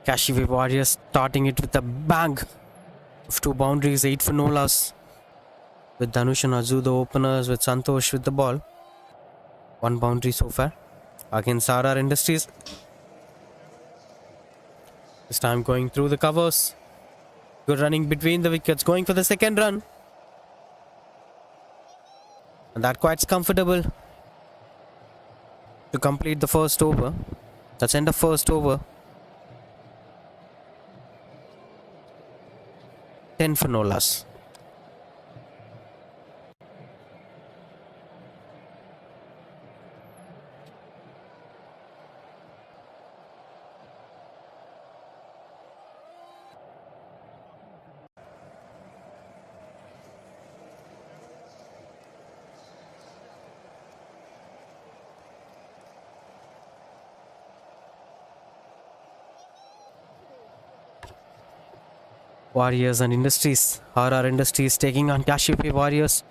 Cashify Warriors starting it with a bang of 2 boundaries, 8 for no loss. With Dhanush and Azu the openers, with Santosh with the ball. 1 boundary so far against RR Industries. This time going through the covers. Good running between the wickets, going for the second run. And that quite comfortable to complete the first over. That's end of first over. 10 for no loss. Warriors and Industries. RR Industries taking on Cashify Warriors.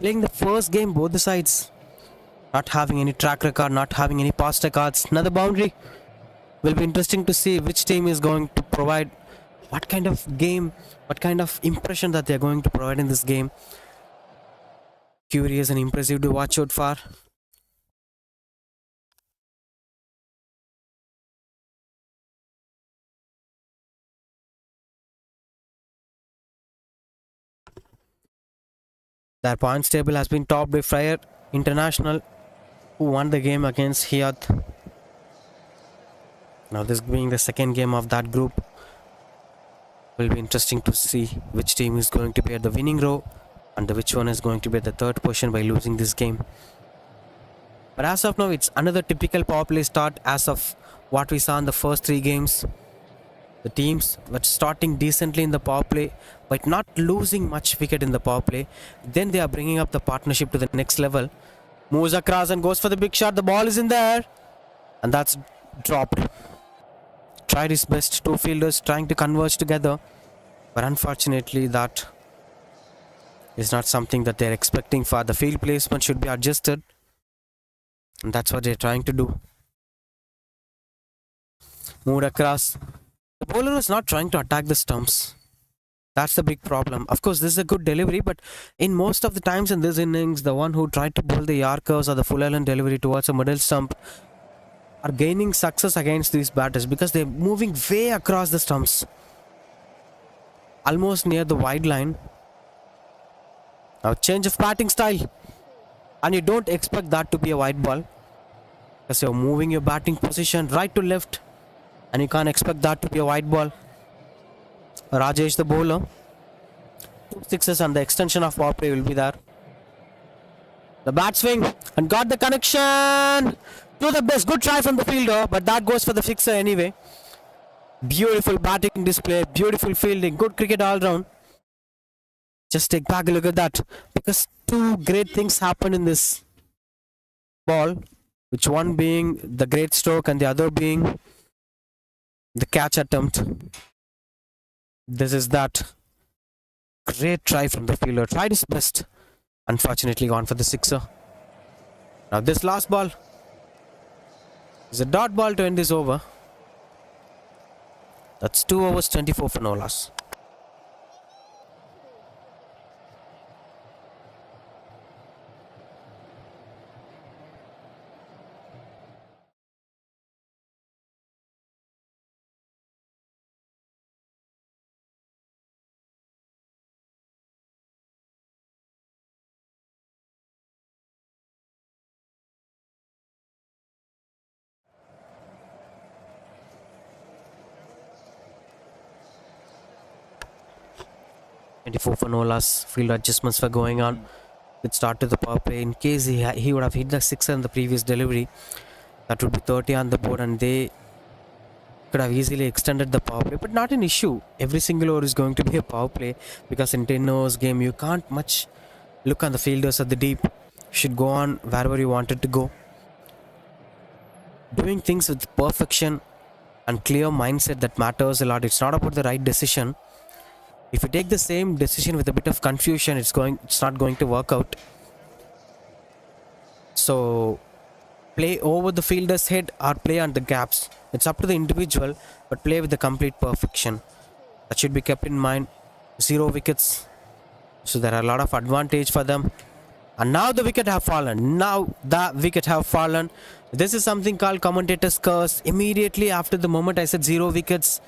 Playing the first game, both the sides. Not having any track record, not having any past records. Another boundary. Will be interesting to see which team is going to provide what kind of game, what kind of impression that they are going to provide in this game. Curious and impressive to watch out for. Their points table has been topped by Fryer International, who won the game against Hyatt. Now this being the second game of that group, will be interesting to see which team is going to be at the winning row and which one is going to be at the third position by losing this game. But as of now, it's another typical power play start as of what we saw in the first 3 games. The teams were starting decently in the power play, but not losing much wicket in the power play. Then they are bringing up the partnership to the next level. Moves across and goes for the big shot. The ball is in the air. And that's dropped. Tried his best. 2 fielders trying to converge together. But unfortunately, that is not something that they're expecting for. The field placement should be adjusted. And that's what they're trying to do. Moved across. The bowler is not trying to attack the stumps. That's the big problem. Of course, this is a good delivery, but in most of the times in this innings, the one who tried to bowl the Yorkers or the full island delivery towards a middle stump are gaining success against these batters because they're moving way across the stumps. Almost near the wide line. Now change of batting style. And you don't expect that to be a wide ball. Because you're moving your batting position right to left. And you can't expect that to be a wide ball. Rajesh the bowler. 2 sixes and the extension of power play will be there. The bat swing and got the connection to the best. Good try from the fielder, but that goes for the fixer anyway. Beautiful batting display, beautiful fielding, good cricket all round. Just take back a look at that, because 2 great things happened in this ball, which one being the great stroke and the other being the catch attempt. This is that. Great try from the fielder. Tried his best. Unfortunately gone for the sixer. Now this last ball is a dot ball to end this over. That's 2 overs, 24 for no loss. For no loss. Field adjustments were going on. It started the power play. In case he would have hit the sixer in the previous delivery, that would be 30 on the board, and they could have easily extended the power play. But not an issue. Every single over is going to be a power play, because in 10 overs game you can't much look on the fielders at the deep. You should go on wherever you wanted to go. Doing things with perfection and clear mindset, that matters a lot. It's not about the right decision. If you take the same decision with a bit of confusion, it's not going to work out. So Play over the fielder's head or play on the gaps. It's up to the individual, but play with the complete perfection. That should be kept in mind. 0 wickets. So there are a lot of advantage for them. And now the wicket have fallen. Now the wicket have fallen. This is something called commentator's curse. Immediately after the moment I said 0 wickets,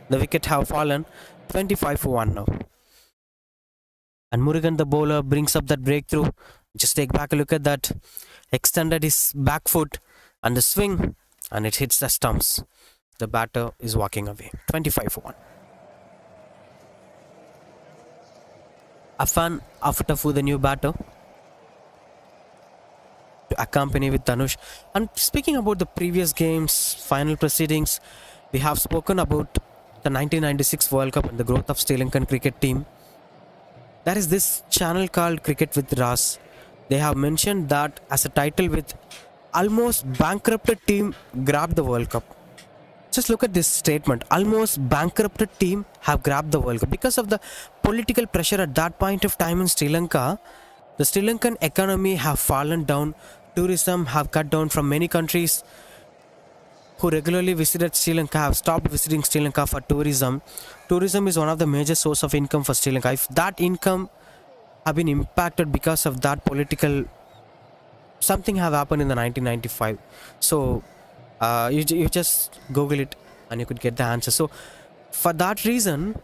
the wicket have fallen. 25 for 1 now. And Murugan, the bowler, brings up that breakthrough. Just take back a look at that. Extended his back foot and the swing, and it hits the stumps. The batter is walking away. 25 for 1. Afan Afutafu, the new batter, to accompany with Dhanush. And speaking about the previous games, final proceedings, we have spoken about the 1996 World Cup and the growth of Sri Lankan cricket team. There is this channel called Cricket with Ras. They have mentioned that as a title with almost bankrupted team grabbed the World Cup. Just look at this statement. Almost bankrupted team have grabbed the World Cup. Because of the political pressure at that point of time in Sri Lanka, the Sri Lankan economy have fallen down. Tourism have cut down from many countries who regularly visited Sri Lanka have stopped visiting Sri Lanka for tourism. Tourism is one of the major source of income for Sri Lanka. If that income have been impacted because of that political, something have happened in the 1995. So you just Google it and you could get the answer. So for that reason,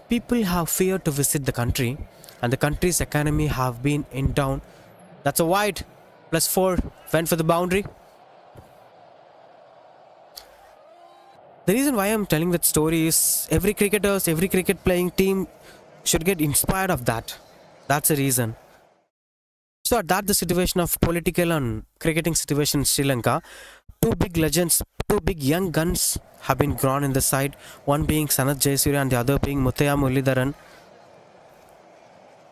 people have feared to visit the country, and the country's economy have been in down. That's a wide. +4 went for the boundary. The reason why I'm telling that story is every cricket playing team should get inspired of that. That's the reason. So at that the situation of political and cricketing situation in Sri Lanka, two big legends, two big young guns have been grown in the side. One being Sanath Jayasuriya and the other being Muthaiya Muralidharan.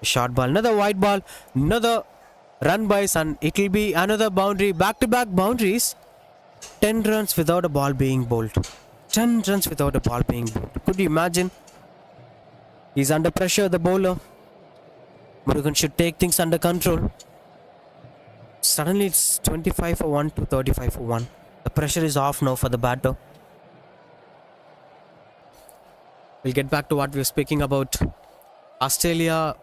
Short ball, another wide ball, another run by Sun. It will be another boundary, back-to-back boundaries. 10 runs without a ball being bowled. 10 runs without a ball being bowled. Could you imagine? He's under pressure, the bowler. Murugan should take things under control. Suddenly it's 25 for 1 to 35 for 1. The pressure is off now for the batter. We'll get back to what we were speaking about. Australia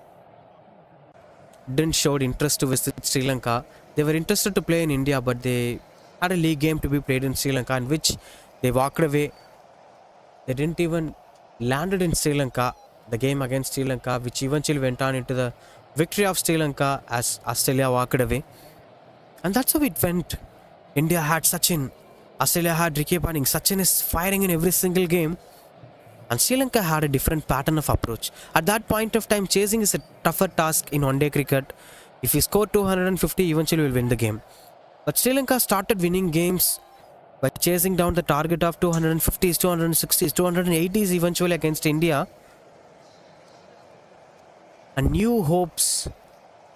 didn't show interest to visit Sri Lanka. They were interested to play in India, but they had a league game to be played in Sri Lanka, in which they walked away. They didn't even landed in Sri Lanka, the game against Sri Lanka, which eventually went on into the victory of Sri Lanka as Australia walked away. And that's how it went. India had Sachin, Australia had Ricky Ponting. Sachin is firing in every single game, and Sri Lanka had a different pattern of approach. At that point of time, chasing is a tougher task in one-day cricket. If you score 250, eventually you will win the game. But Sri Lanka started winning games by chasing down the target of 250s, 260s, 280s eventually against India. And new hopes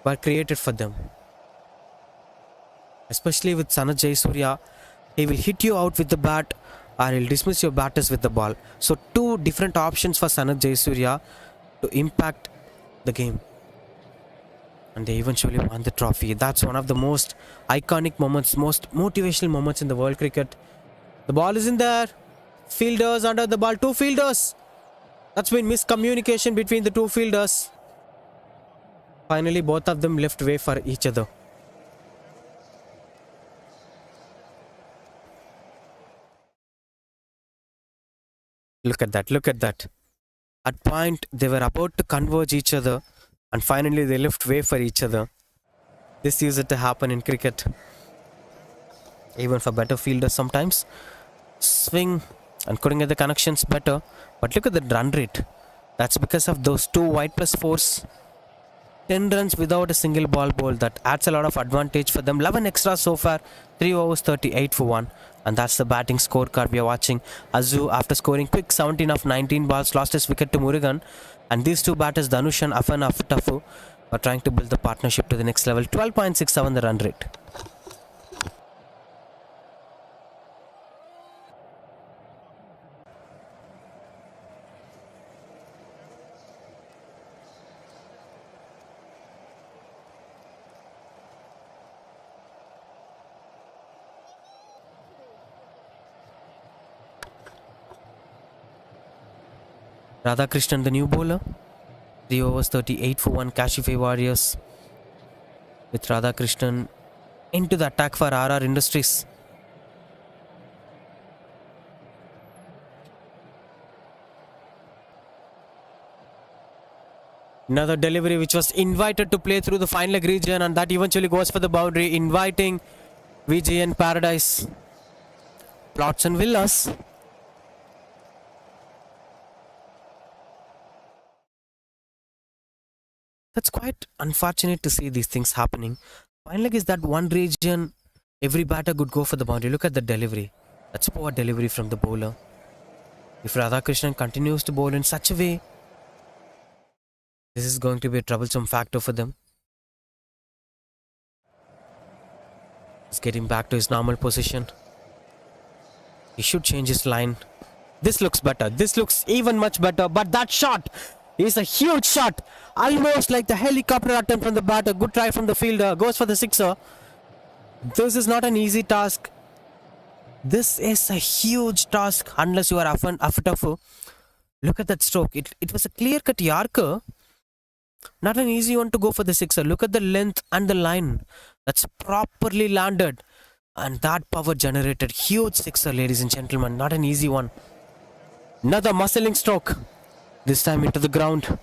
were created for them. Especially with Sanath Jayasuriya, he will hit you out with the bat or he'll dismiss your batters with the ball. So two different options for Sanath Jayasuriya to impact the game. And they eventually won the trophy. That's one of the most iconic moments, most motivational moments in the world cricket. The ball is in there. Fielders under the ball. Two fielders. That's been miscommunication between the two fielders. Finally, both of them left way for each other. Look at that, look at that. At point, they were about to converge each other, and finally they left way for each other. This used to happen in cricket. Even for better fielders sometimes. Swing and couldn't get the connections better. But look at the run rate. That's because of those two wide +4s. 10 runs without a single ball bowled. That adds a lot of advantage for them. 11 extra so far. 3 overs, 38 for 1. And that's the batting scorecard we are watching. Azu, after scoring quick 17 of 19 balls, lost his wicket to Murugan. And these two batters, Dhanush and Afan Afutafu, are trying to build the partnership to the next level. 12.67 the run rate. Radhakrishnan, the new bowler. 3 overs, 38 for 1. Cashify Warriors with Radhakrishnan into the attack for RR Industries. Another delivery which was invited to play through the fine leg region, and that eventually goes for the boundary, inviting VGN Paradise. Plots and villas. That's quite unfortunate to see these things happening. Fine leg is that one region every batter could go for the boundary. Look at the delivery. That's poor delivery from the bowler. If Radhakrishnan continues to bowl in such a way, this is going to be a troublesome factor for them. He's getting back to his normal position. He should change his line. This looks better. This looks even much better. But that shot is a huge shot. Almost like the helicopter attempt from the batter. Good try from the fielder. Goes for the sixer. This is not an easy task. This is a huge task unless you are Afatafu. Look at that stroke. It was a clear-cut Yorker. Not an easy one to go for the sixer. Look at the length and the line. That's properly landed. And that power generated. Huge sixer, ladies and gentlemen. Not an easy one. Another muscling stroke. This time into the ground.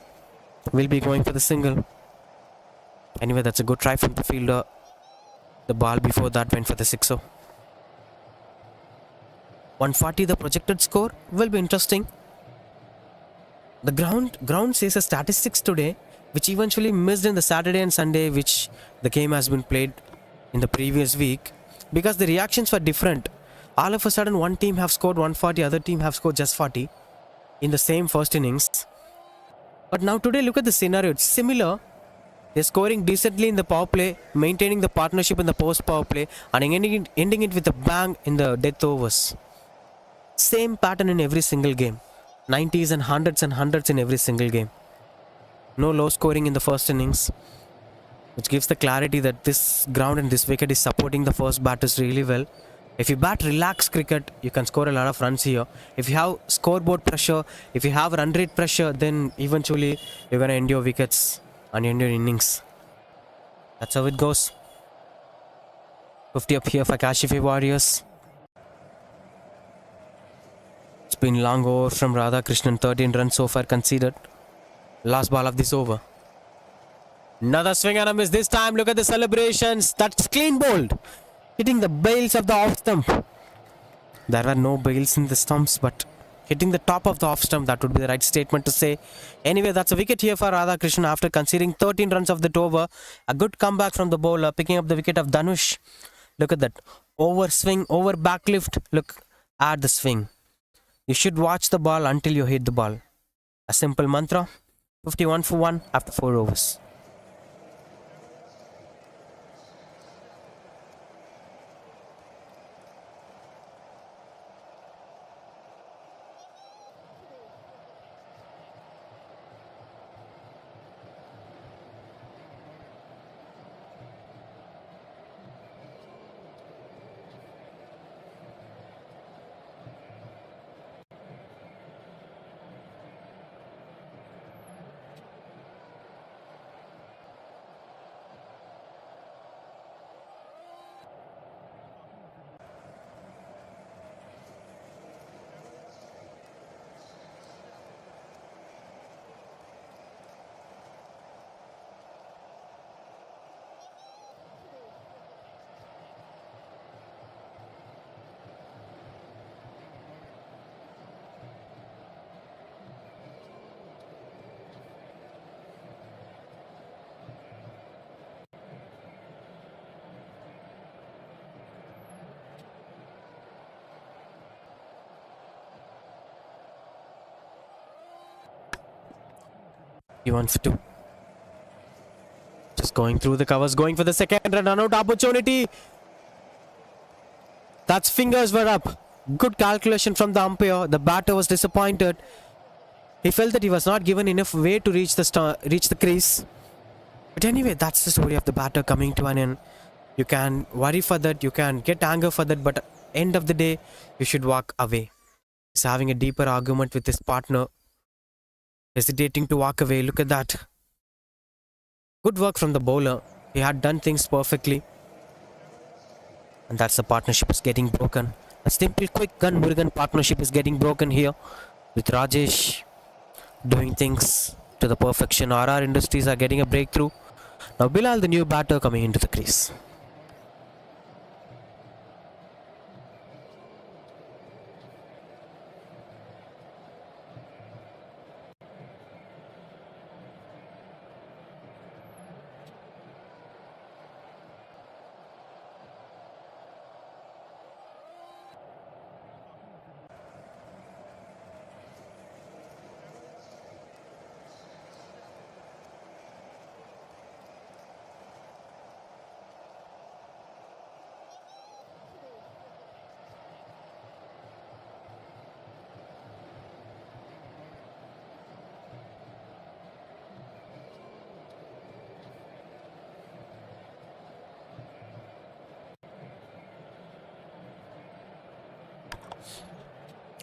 Will be going for the single. Anyway, that's a good try from the fielder. The ball before that went for the sixer. 140 the projected score. Will be interesting. The ground says a statistics today, which eventually missed in the Saturday and Sunday, which the game has been played in the previous week, because the reactions were different. All of a sudden, one team have scored 140, other team have scored just 40 in the same first innings. But now today, look at the scenario. It's similar. They're scoring decently in the power play, maintaining the partnership in the post power play, and ending it with a bang in the death overs. Same pattern in every single game. 90s and hundreds in every single game. No low scoring in the first innings, which gives the clarity that this ground and this wicket is supporting the first batters really well. If you bat relaxed cricket, you can score a lot of runs here. If you have scoreboard pressure, if you have run rate pressure, then eventually you're going to end your wickets and end your innings. That's how it goes. 50 up here for Cashify Warriors. It's been long over from Radhakrishnan. 13 runs so far conceded. Last ball of this over. Another swing and a miss this time. Look at the celebrations. That's clean bowled. Hitting the bails of the off stump. There were no bails in the stumps, but hitting the top of the off stump, that would be the right statement to say. Anyway, that's a wicket here for Radhakrishnan after conceding 13 runs of that over. A good comeback from the bowler, picking up the wicket of Dhanush. Look at that. Over swing, over backlift. Look at the swing. You should watch the ball until you hit the ball. A simple mantra. 51 for 1 after 4 overs. He wants to. Just going through the covers, going for the second run out opportunity. That's fingers were up. Good calculation from the umpire. The batter was disappointed. He felt that he was not given enough way to reach the crease. But anyway, that's the story of the batter coming to an end. You can worry for that, you can get anger for that, but at the end of the day, you should walk away. He's having a deeper argument with his partner. hesitating to walk away. Look at that. Good work from the bowler. He had done things perfectly. And that's the partnership is getting broken. A simple quick gun Murugan partnership is getting broken here. With Rajesh doing things to the perfection. RR Industries are getting a breakthrough. Now Bilal, the new batter, coming into the crease.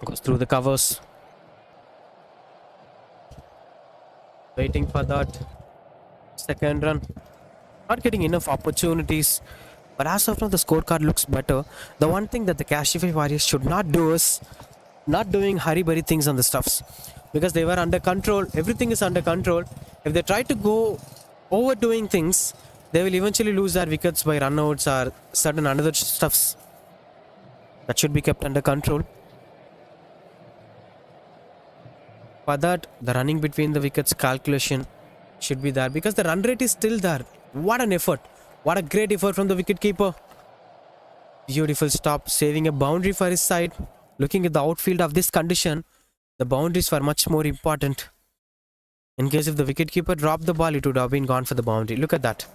Goes through the covers. Waiting for that second run. Not getting enough opportunities. But as of now, the scorecard looks better. The one thing that the Cashify Warriors should not do is not doing hurry-burry things on the stuffs. Because they were under control. Everything is under control. If they try to go overdoing things, they will eventually lose their wickets by runouts or certain another stuffs. That should be kept under control. For that, the running between the wickets calculation should be there because the run rate is still there. What an effort. What a great effort from the wicketkeeper. Beautiful stop, saving a boundary for his side. Looking at the outfield of this condition, the boundaries were much more important. In case if the wicketkeeper dropped the ball, it would have been gone for the boundary. Look at that.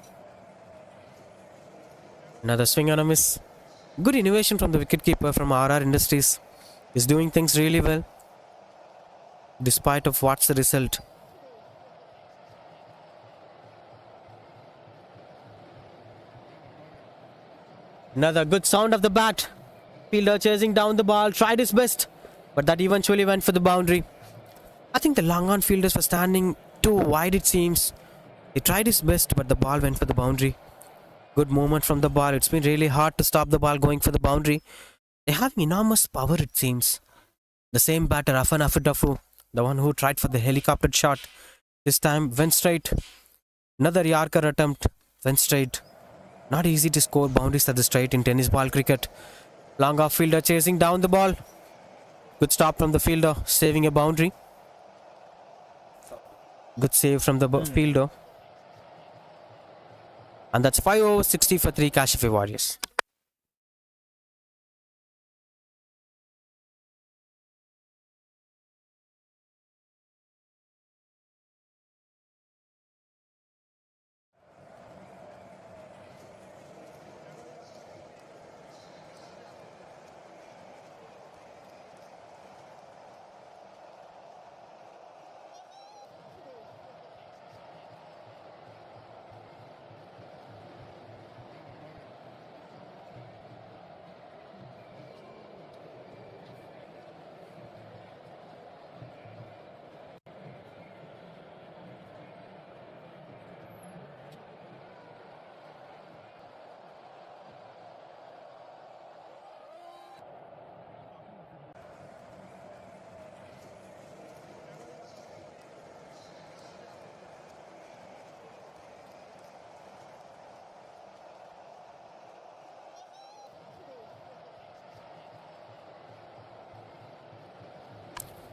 Another swing and a miss. Good innovation from the wicketkeeper from RR Industries. He's doing things really well. Despite of what's the result. Another good sound of the bat. Fielder chasing down the ball, tried his best, but that eventually went for the boundary. I think the long on fielders were standing too wide, it seems. He tried his best, but the ball went for the boundary. Good movement from the ball. It's been really hard to stop the ball going for the boundary. They have enormous power, it seems. The same batter, Afan Afidafu, the one who tried for the helicopter shot. This time went straight. Another Yorker attempt. Went straight. Not easy to score boundaries at the straight in tennis ball cricket. Long off fielder chasing down the ball. Good stop from the fielder, saving a boundary. Good save from the fielder. And that's 5 overs, 60 for 3 Cashify Warriors.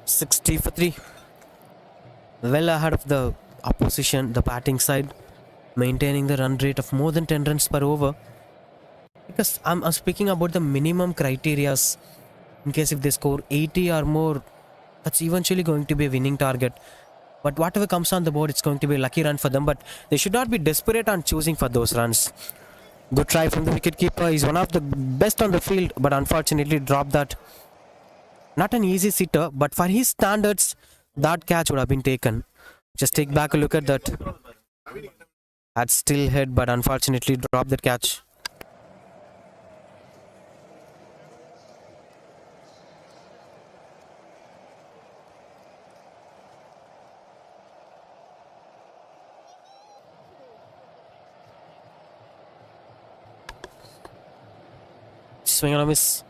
$60 for 3. Well ahead of the opposition, the batting side, maintaining the run rate of more than 10 runs per over. Because I'm speaking about the minimum criterias. In case if they score 80 or more, that's eventually going to be a winning target. But whatever comes on the board, it's going to be a lucky run for them. But they should not be desperate on choosing for those runs. Good try from the wicketkeeper. He's one of the best on the field, but unfortunately dropped that. Not an easy sitter, but for his standards, that catch would have been taken. Just take back a look at that. Had still head, but unfortunately dropped that catch. swing and a miss.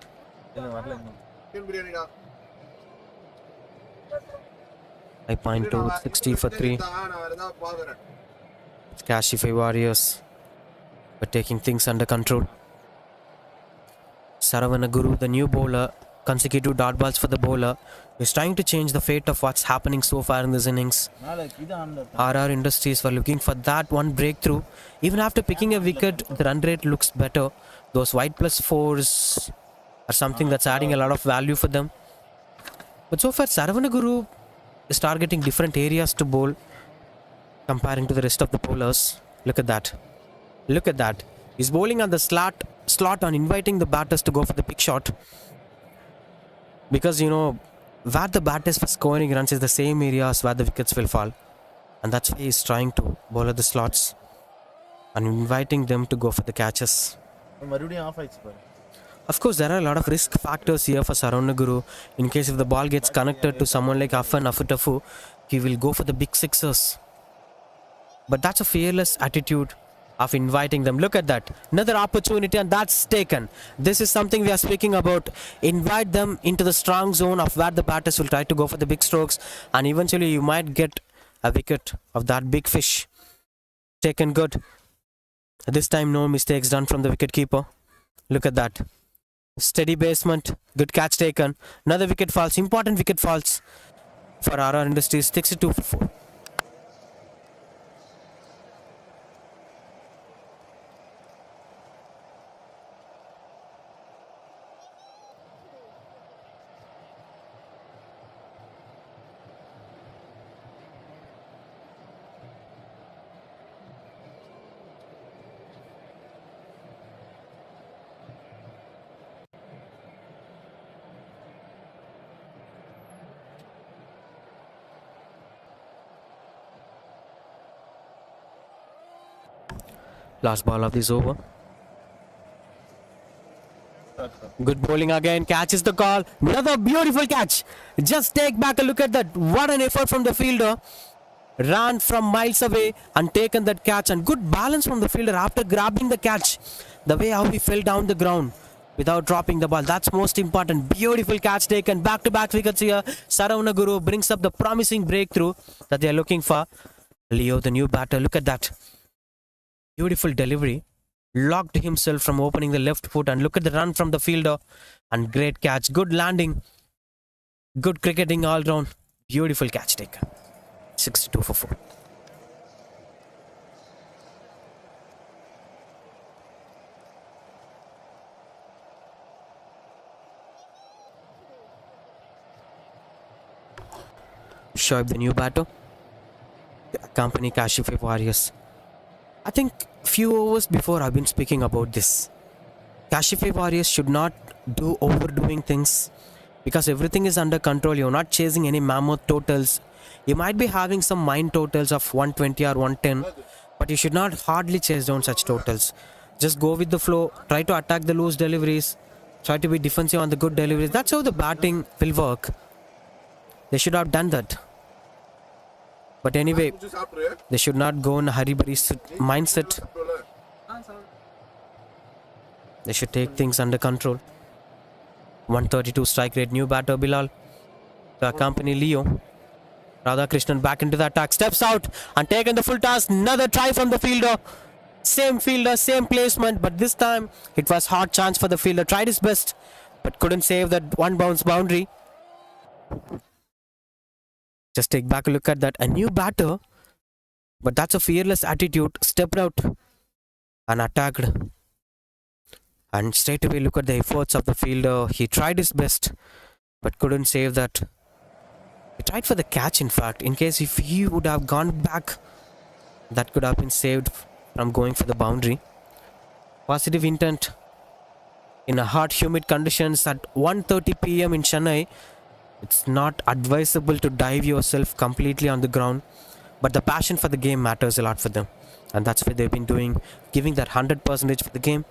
I point to 60 for 3. Cashify Warriors but taking things under control. Saravanaguru, the new bowler, consecutive dot balls for the bowler, is trying to change the fate of what's happening so far in this innings. RR Industries were looking for that one breakthrough. Even after picking a wicket, the run rate looks better. Those white plus 4s are something that's adding a lot of value for them. But so far, Saravanaguru is targeting different areas to bowl comparing to the rest of the bowlers. Look at that. Look at that. He's bowling on the slot on inviting the batters to go for the big shot. Because, you know, where the bat is for scoring runs is the same areas where the wickets will fall. And that's why he's trying to bowl at the slots and inviting them to go for the catches. Of course, there are a lot of risk factors here for Saravanaguru. In case if the ball gets connected to someone like Affan Afutafu, he will go for the big sixers. But that's a fearless attitude of inviting them. Look at that. Another opportunity and that's taken. This is something we are speaking about. Invite them into the strong zone of where the batters will try to go for the big strokes. And eventually you might get a wicket of that big fish. Taken good. This time no mistakes done from the wicketkeeper. Look at that. Steady basement. Good catch taken. Another wicket falls. Important wicket falls for RR Industries. 62 for 4. Last ball of this over. Good bowling again. Catches the call. Another beautiful catch. Just take back a look at that. What an effort from the fielder. Ran from miles away and taken that catch. And good balance from the fielder after grabbing the catch. The way how he fell down the ground without dropping the ball. That's most important. Beautiful catch taken. Back-to-back wickets here. Saravanaguru brings up the promising breakthrough that they are looking for. Leo, the new batter. Look at that. Beautiful delivery. Locked himself from opening the left foot and look at the run from the fielder and great catch. Good landing. Good cricketing all round. Beautiful catch taken. 62 for 4. Shoaib, the new batter. Accompany Cashify Warriors. I think few overs before I've been speaking about this. Cashify Warriors should not do overdoing things because everything is under control. You're not chasing any mammoth totals. You might be having some mind totals of 120 or 110, but you should not hardly chase down such totals. Just go with the flow. Try to attack the loose deliveries. Try to be defensive on the good deliveries. That's how the batting will work. They should have done that. But anyway, they should not go in a hurry-burry mindset. They should take things under control. 132 strike rate. New batter Bilal to accompany Leo. Radhakrishnan back into the attack. Steps out and taken the full toss. Another try from the fielder. Same fielder, same placement. But this time it was hard chance for the fielder. Tried his best but couldn't save that one bounce boundary. Just take back a look at that. A new batter. But that's a fearless attitude. Stepped out and attacked. And straight away look at the efforts of the fielder. He tried his best but couldn't save that. He tried for the catch in fact. In case if he would have gone back, that could have been saved from going for the boundary. Positive intent. In a hot humid conditions at 1:30 PM in Chennai, it's not advisable to dive yourself completely on the ground. But the passion for the game matters a lot for them. And that's what they've been doing. Giving that 100% for the game.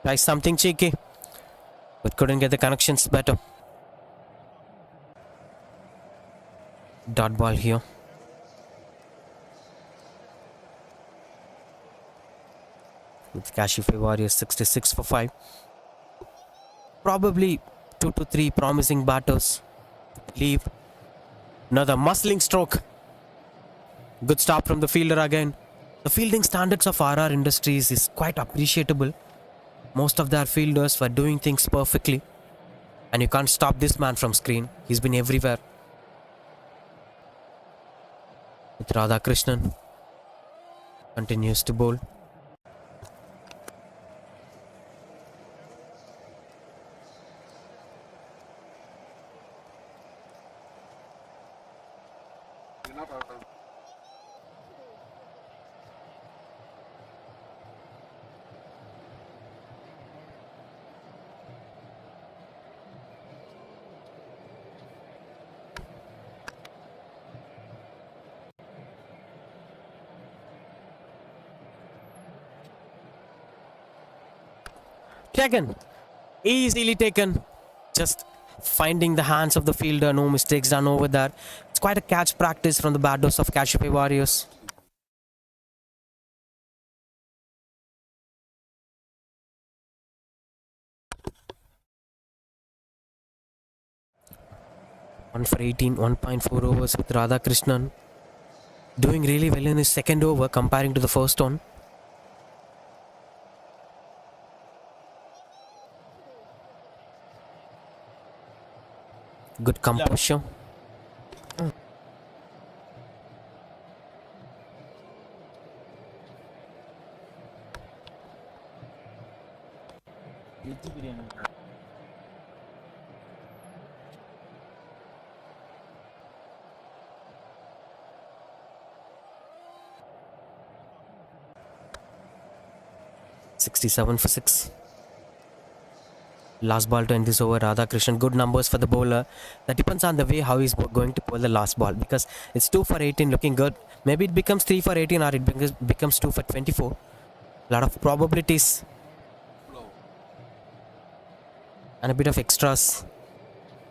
Try something cheeky. But couldn't get the connections better. Dot ball here. with Cashify Warriors 66 for 5. Probably 2 to 3 promising batters. Leave. Another muscling stroke. Good stop from the fielder again. The fielding standards of RR Industries is quite appreciable. Most of their fielders were doing things perfectly. And you can't stop this man from screen. He's been everywhere. With Radhakrishnan. Continues to bowl. Taken. Easily taken. Just finding the hands of the fielder. No mistakes done over there. It's quite a catch practice from the batters of Cashify Warriors. One for 18, 1.4 overs with Radhakrishnan. Doing really well in his second over comparing to the first one. Good composure. $67 for 6. Last ball to end this over. Radhakrishnan, good numbers for the bowler. That depends on the way how he's going to pull the last ball, because it's 2 for 18 looking good. Maybe it becomes 3 for 18 or it becomes 2 for 24. A lot of probabilities and a bit of extras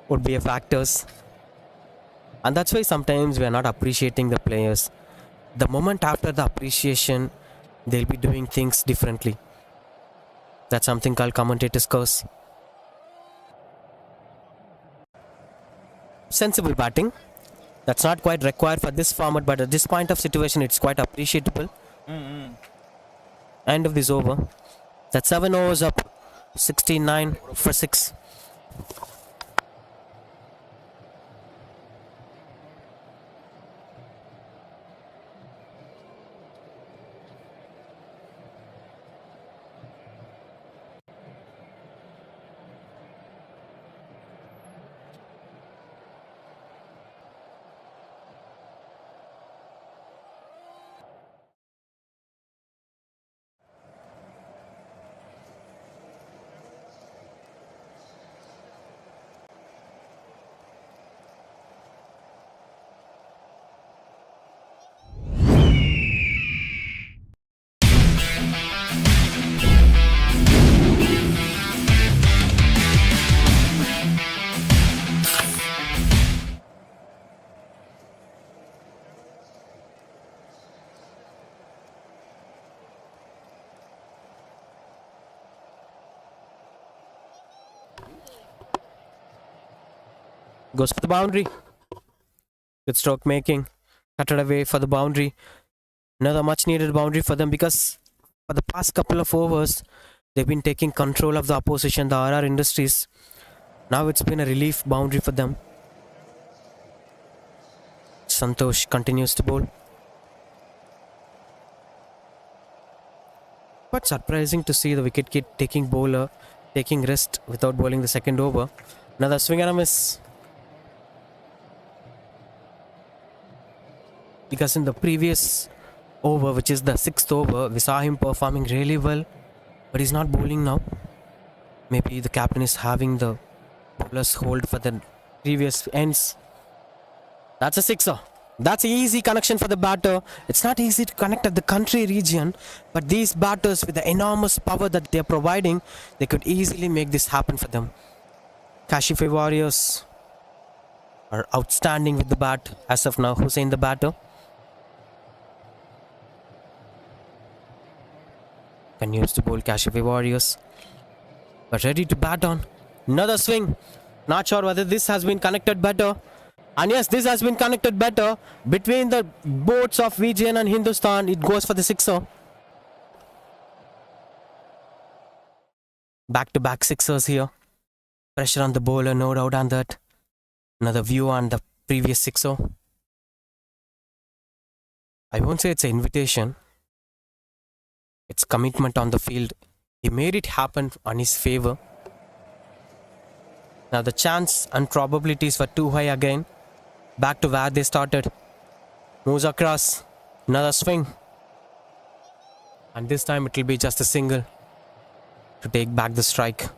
would be a factors, and that's why sometimes we are not appreciating the players. The moment after the appreciation, they'll be doing things differently. That's something called commentator's curse. Sensible batting. That's not quite required for this format, but at this point of situation, it's quite appreciable. End of this over. That's 7 overs up. 69 for 6. Goes for the boundary. Good stroke making. Cut it away for the boundary. Another much needed boundary for them, because for the past couple of overs they've been taking control of the opposition, the RR Industries. Now it's been a relief boundary for them. Santosh continues to bowl. But surprising to see the wicket kid taking bowler, taking rest without bowling the second over. Another swing and a miss. Because in the previous over, which is the 6th over, we saw him performing really well, but he's not bowling now. Maybe the captain is having the bowlers hold for the previous ends. That's a sixer. That's an easy connection for the batter. It's not easy to connect at the country region, but these batters, with the enormous power that they're providing, they could easily make this happen for them. Cashify Warriors are outstanding with the bat as of now. Hussain the batter. Continues to bowl Cashify Warriors. But ready to bat on. Another swing. Not sure whether this has been connected better. And yes, this has been connected better. Between the boats of VGN and Hindustan, it goes for the sixer. Back-to-back sixers here. Pressure on the bowler, no doubt on that. Another view on the previous sixer. I won't say it's an invitation. It's commitment on the field. He made it happen on his favor. Now the chance and probabilities were too high again. Back to where they started. Moves across. Another swing. And this time it will be just a single to take back the strike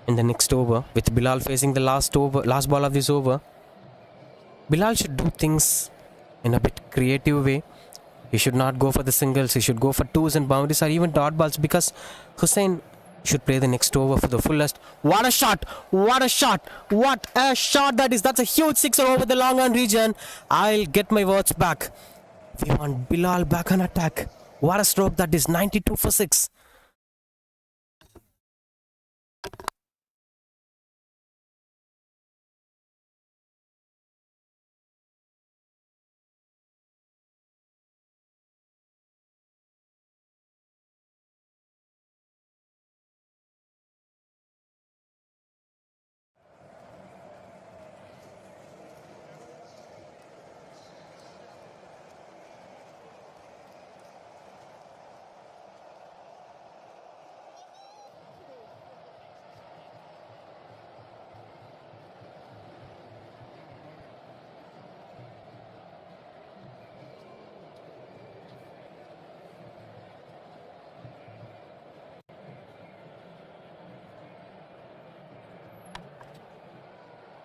in the next over. With Bilal facing the last ball of this over. Bilal should do things in a bit creative way. He should not go for the singles. He should go for twos and boundaries or even dot balls, because Hussain should play the next over for the fullest. What a shot! What a shot! What a shot that is! That's a huge sixer over the long on region. I'll get my words back. We want Bilal back on attack. What a stroke that is! 92 for 6.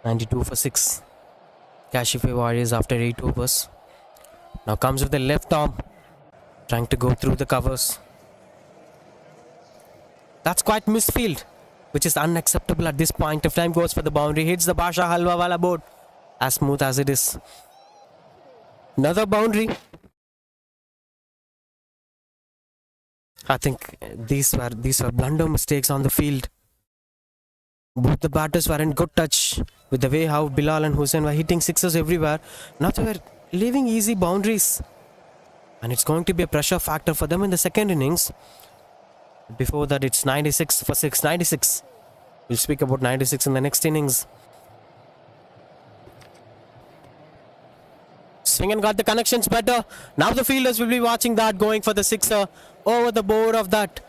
$92 for 6. Cashify Warriors after 8 overs. Now comes with the left arm. Trying to go through the covers. That's quite misfield, which is unacceptable at this point of time. Goes for the boundary. Hits the Basha Halwa Wala board. As smooth as it is. Another boundary. I think these were blunder mistakes on the field. Both the batters were in good touch with the way how Bilal and Hussain were hitting sixes everywhere. Now they were leaving easy boundaries. And it's going to be a pressure factor for them in the second innings. Before that, it's 96 for 6. 96. We'll speak about 96 in the next innings. Swing and got the connections better. Now the fielders will be watching that, going for the sixer over the board of that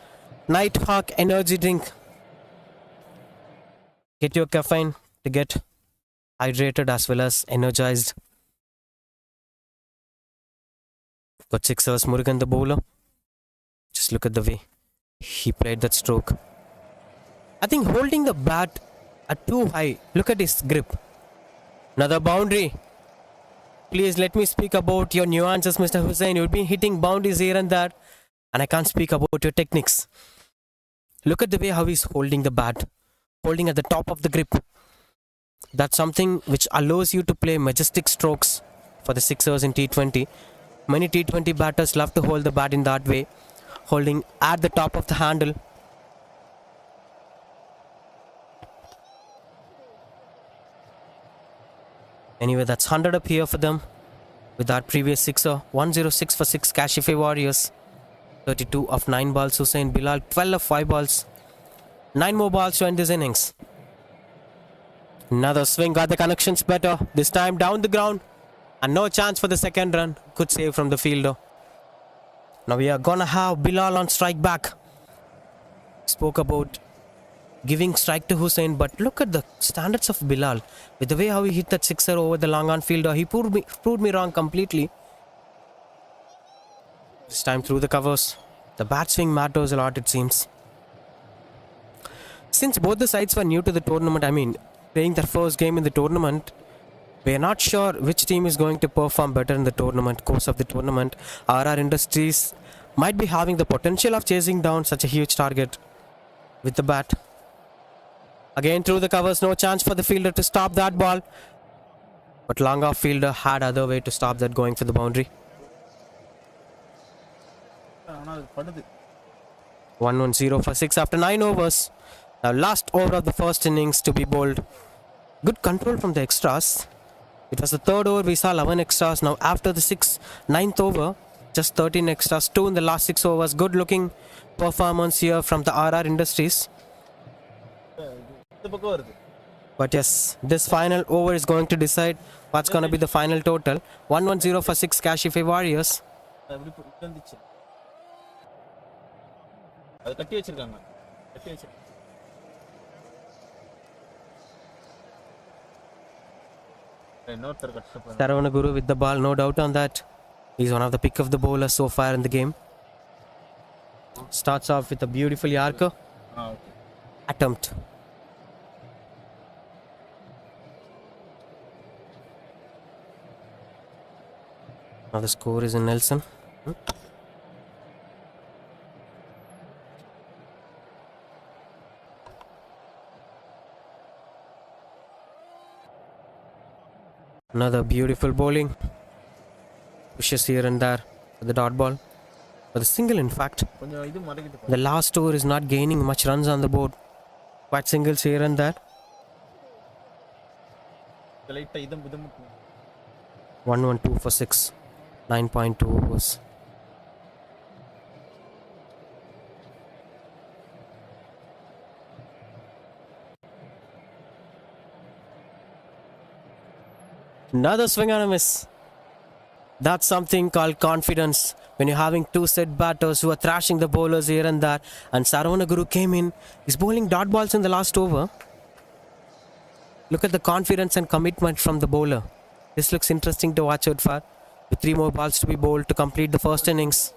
Nighthawk energy drink. Get your caffeine to get hydrated as well as energized. Got sixers, Murugan the bowler. Just look at the way he played that stroke. I think holding the bat at too high. Look at his grip. Another boundary. Please let me speak about your nuances, Mr. Hussain. You'll be hitting boundaries here and there, and I can't speak about your techniques. Look at the way how he's holding the bat. Holding at the top of the grip. That's something which allows you to play majestic strokes for the sixers in T20. Many T20 batters love to hold the bat in that way. Holding at the top of the handle. Anyway, that's 100 up here for them. With that previous sixer. 106 for 6 Cashify Warriors. 32 of 9 balls Hussain. Bilal 12 of 5 balls. 9 more balls to end this innings. Another swing, got the connections better. This time down the ground. And no chance for the second run. Good save from the fielder. Now we are gonna have Bilal on strike back. Spoke about giving strike to Hussain, but look at the standards of Bilal. With the way how he hit that sixer over the long on fielder, he proved me wrong completely. This time through the covers. The bat swing matters a lot, it seems. Since both the sides were new to the tournament, playing their first game in the tournament, we are not sure which team is going to perform better in the course of the tournament. RR Industries might be having the potential of chasing down such a huge target with the bat. Again through the covers, no chance for the fielder to stop that ball. But long off fielder had other way to stop that, going for the boundary. 1-1-0 for 6 after 9 overs. Now last over of the first innings to be bowled. Good control from the extras. It was the third over, we saw 11 extras. Now after the ninth over, just 13 extras, 2 in the last 6 overs. Good looking performance here from the RR Industries. But yes, this final over is going to decide what's going to be the final total. 1-1-0 for 6 Cashify Warriors. Saravana Guru with the ball, no doubt on that. He's one of the pick of the bowlers so far in the game. Starts off with a beautiful Yarker attempt. Now the score is in Nelson. Another beautiful bowling. Pushes here and there for the dot ball. For the single, in fact. The last over is not gaining much runs on the board. Quite singles here and there. 1-1-2 for 6. 9.2 overs. Another swing and a miss. That's something called confidence. When you're having two set batters who are thrashing the bowlers here and there. And Saravana Guru came in. He's bowling dot balls in the last over. Look at the confidence and commitment from the bowler. This looks interesting to watch out for. With 3 more balls to be bowled to complete the first innings.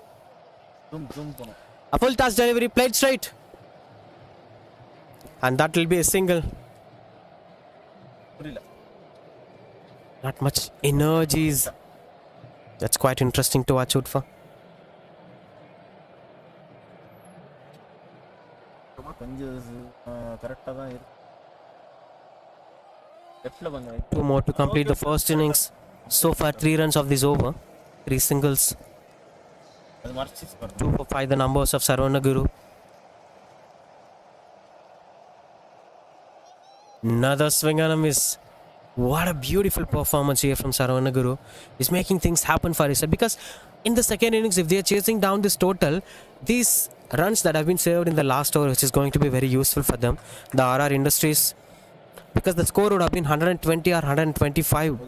A full toss delivery played straight. And that will be a single. Not much energies. That's quite interesting to watch out for. Two more to complete the first innings. So far 3 runs of this over. 3 singles. 2 for 5 the numbers of Saravana Guru. Another swing and a miss. What a beautiful performance here from Saravana Guru. He's making things happen for his side. Because in the second innings, if they are chasing down this total, these runs that have been saved in the last over, which is going to be very useful for them, the RR Industries, because the score would have been 120 or 125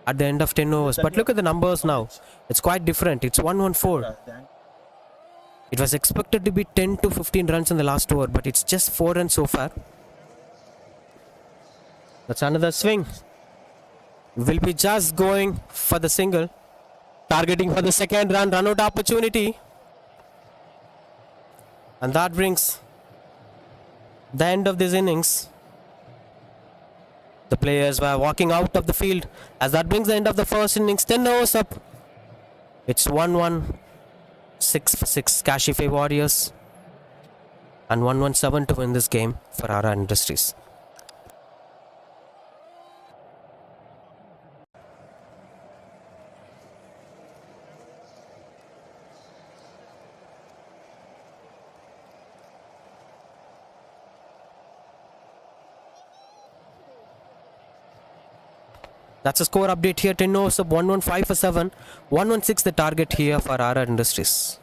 at the end of 10 overs. But look at the numbers now. It's quite different. It's 1-1-4. It was expected to be 10 to 15 runs in the last over, but it's just 4 runs so far. That's another swing. Will be just going for the single. Targeting for the second run out opportunity. And that brings the end of this innings. The players were walking out of the field as that brings the end of the first innings. 10 overs up. It's 1-1, 6 for 6 Cashify Warriors and 1-1-7 to win this game for RR Industries. That's a score update here. 10 overs up, 1-1-5 for 7. 1-1-6 the target here for RR Industries.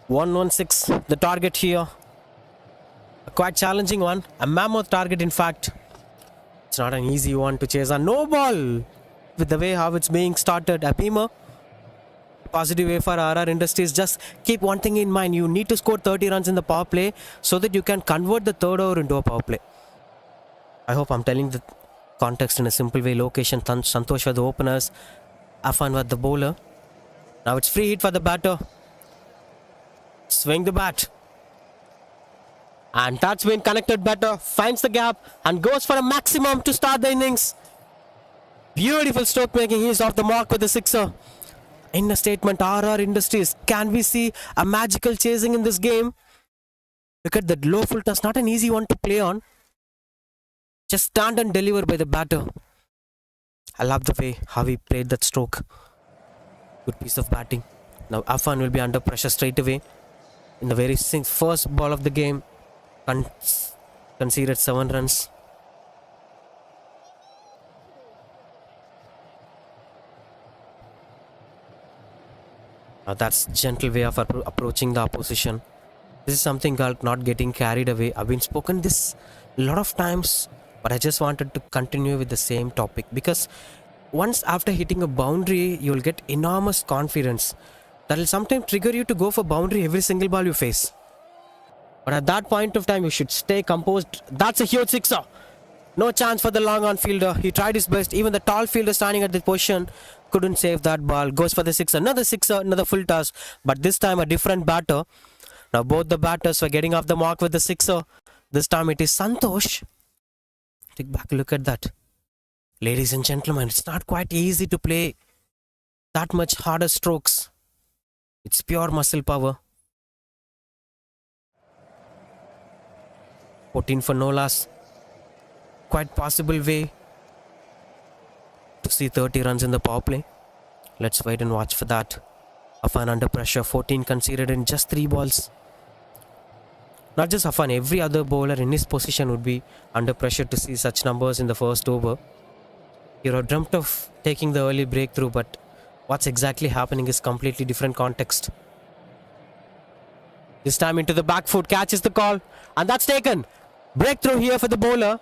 116, the target here. A quite challenging one. A mammoth target, in fact. It's not an easy one to chase. A no ball. With the way how it's being started. A beamer. Positive way for RR Industries. Just keep one thing in mind. You need to score 30 runs in the power play so that you can convert the third over into a power play. I hope I'm telling the context in a simple way. Location, Santosh for the openers. Afan with the bowler. Now it's free hit for the batter. Swing the bat. And that's been connected better. Finds the gap and goes for a maximum to start the innings. Beautiful stroke making. He's off the mark with the sixer. In a statement, RR Industries. Can we see a magical chasing in this game? Look at that low full toss. Not an easy one to play on. Just stand and deliver by the batter. I love the way how he played that stroke. Good piece of batting. Now Afan will be under pressure straight away. In the very first ball of the game, conceded 7 runs. That's gentle way of approaching the opposition. This is something called not getting carried away. I've been spoken this a lot of times, but I just wanted to continue with the same topic because once after hitting a boundary, you'll get enormous confidence. That will sometimes trigger you to go for boundary every single ball you face. But at that point of time, you should stay composed. That's a huge sixer. No chance for the long on fielder. He tried his best. Even the tall fielder standing at the position couldn't save that ball. Goes for the sixer. Another full toss. But this time a different batter. Now both the batters were getting off the mark with the sixer. This time it is Santosh. Take back a look at that. Ladies and gentlemen, it's not quite easy to play that much harder strokes. It's pure muscle power. 14 for no loss. Quite possible way to see 30 runs in the power play. Let's wait and watch for that. Afan under pressure. 14 conceded in just 3 balls. Not just Afan, every other bowler in his position would be under pressure to see such numbers in the first over. You have dreamt of taking the early breakthrough, but what's exactly happening is completely different context. This time into the back foot, catches the call, and that's taken. Breakthrough here for the bowler.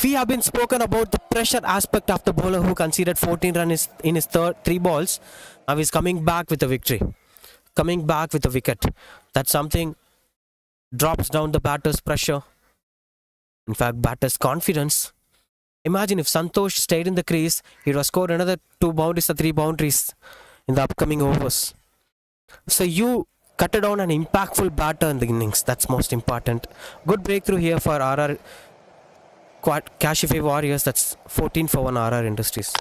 We have been spoken about the pressure aspect of the bowler who conceded 14 runs in his 3 balls. Now he's coming back with a victory. Coming back with a wicket. That's something drops down the batter's pressure. In fact, batter's confidence. Imagine if Santosh stayed in the crease, he would have scored another 2 boundaries or 3 boundaries in the upcoming overs. So you cut down an impactful batter in the innings. That's most important. Good breakthrough here for RR Cashify Warriors. That's 14 for 1 RR Industries.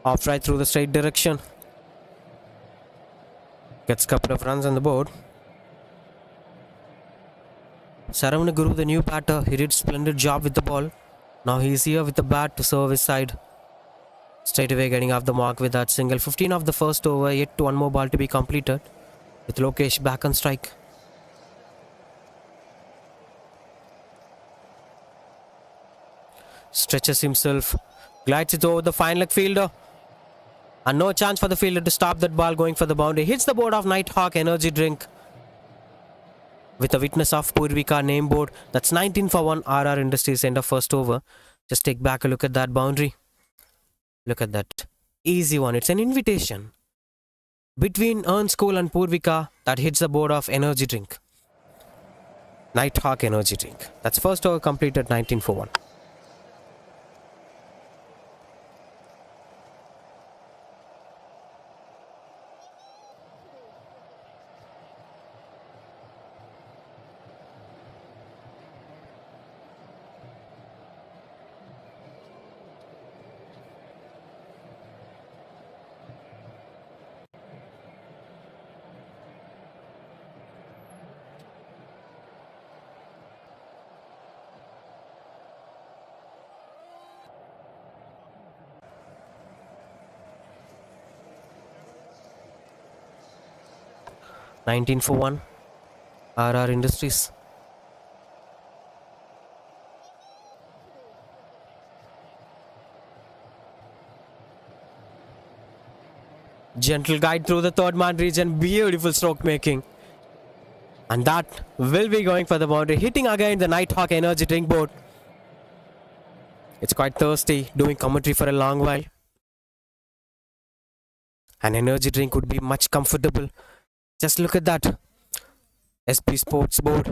Off right through the straight direction. Gets a couple of runs on the board. Saravana, the new batter, he did splendid job with the ball. Now he's here with the bat to serve his side. Straight away getting off the mark with that single. 15 of the first over, yet one more ball to be completed. With Lokesh back on strike. Stretches himself, glides it over the fine leg fielder. And no chance for the fielder to stop that ball going for the boundary. Hits the board of Nighthawk energy drink. With a witness of Purvika name board. That's 19 for 1 RR Industries end of first over. Just take back a look at that boundary. Look at that. Easy one. It's an invitation. Between Earn School and Purvika that hits the board of energy drink. Nighthawk energy drink. That's first over completed 19 for 1. $19 for 1. RR Industries. Gentle guide through the third man region. Beautiful stroke making. And that will be going for the boundary. Hitting again the Nighthawk energy drink board. It's quite thirsty. Doing commentary for a long while. An energy drink would be much comfortable. Just look at that. SP Sports board.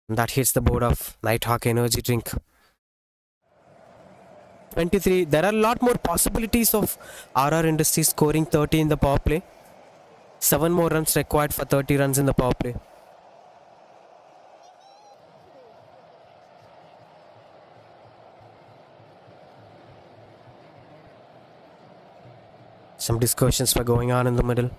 And that hits the board of Nighthawk energy drink. 23. There are a lot more possibilities of RR Industries scoring 30 in the power play. 7 more runs required for 30 runs in the power play. Some discussions were going on in the middle.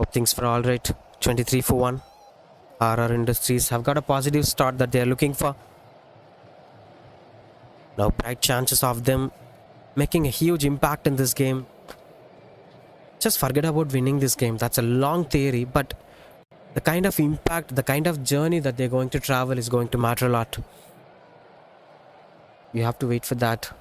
Hope things were alright. 23 for 1. RR Industries have got a positive start that they are looking for. Now bright chances of them making a huge impact in this game. Just forget about winning this game. That's a long theory, but the kind of impact, the kind of journey that they're going to travel is going to matter a lot. You have to wait for that.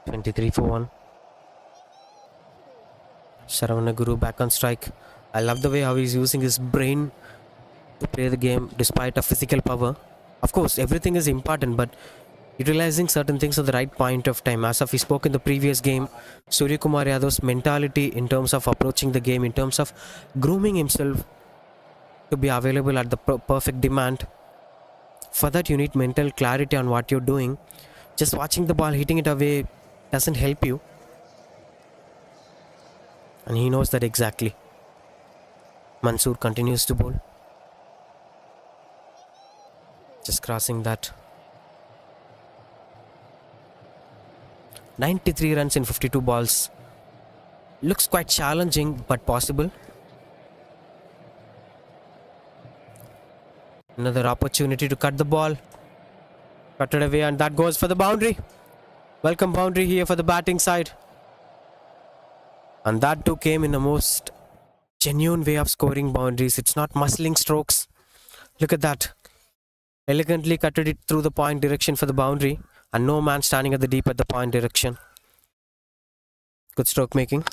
$23 for 1. Saravana back on strike. I love the way how he's using his brain to play the game despite a physical power. Of course, everything is important, but utilizing certain things at the right point of time. As we spoke in the previous game, Surya Kumar Yadav's mentality in terms of approaching the game, in terms of grooming himself to be available at the perfect demand. For that, you need mental clarity on what you're doing. Just watching the ball, hitting it away doesn't help you. And he knows that exactly. Mansoor continues to bowl. Just crossing that. 93 runs in 52 balls. Looks quite challenging, but possible. Another opportunity to cut the ball. Cut it away, and that goes for the boundary. Welcome boundary here for the batting side. And that too came in the most genuine way of scoring boundaries. It's not muscling strokes. Look at that. Elegantly cutted it through the point direction for the boundary. And no man standing at the deep at the point direction. Good stroke making.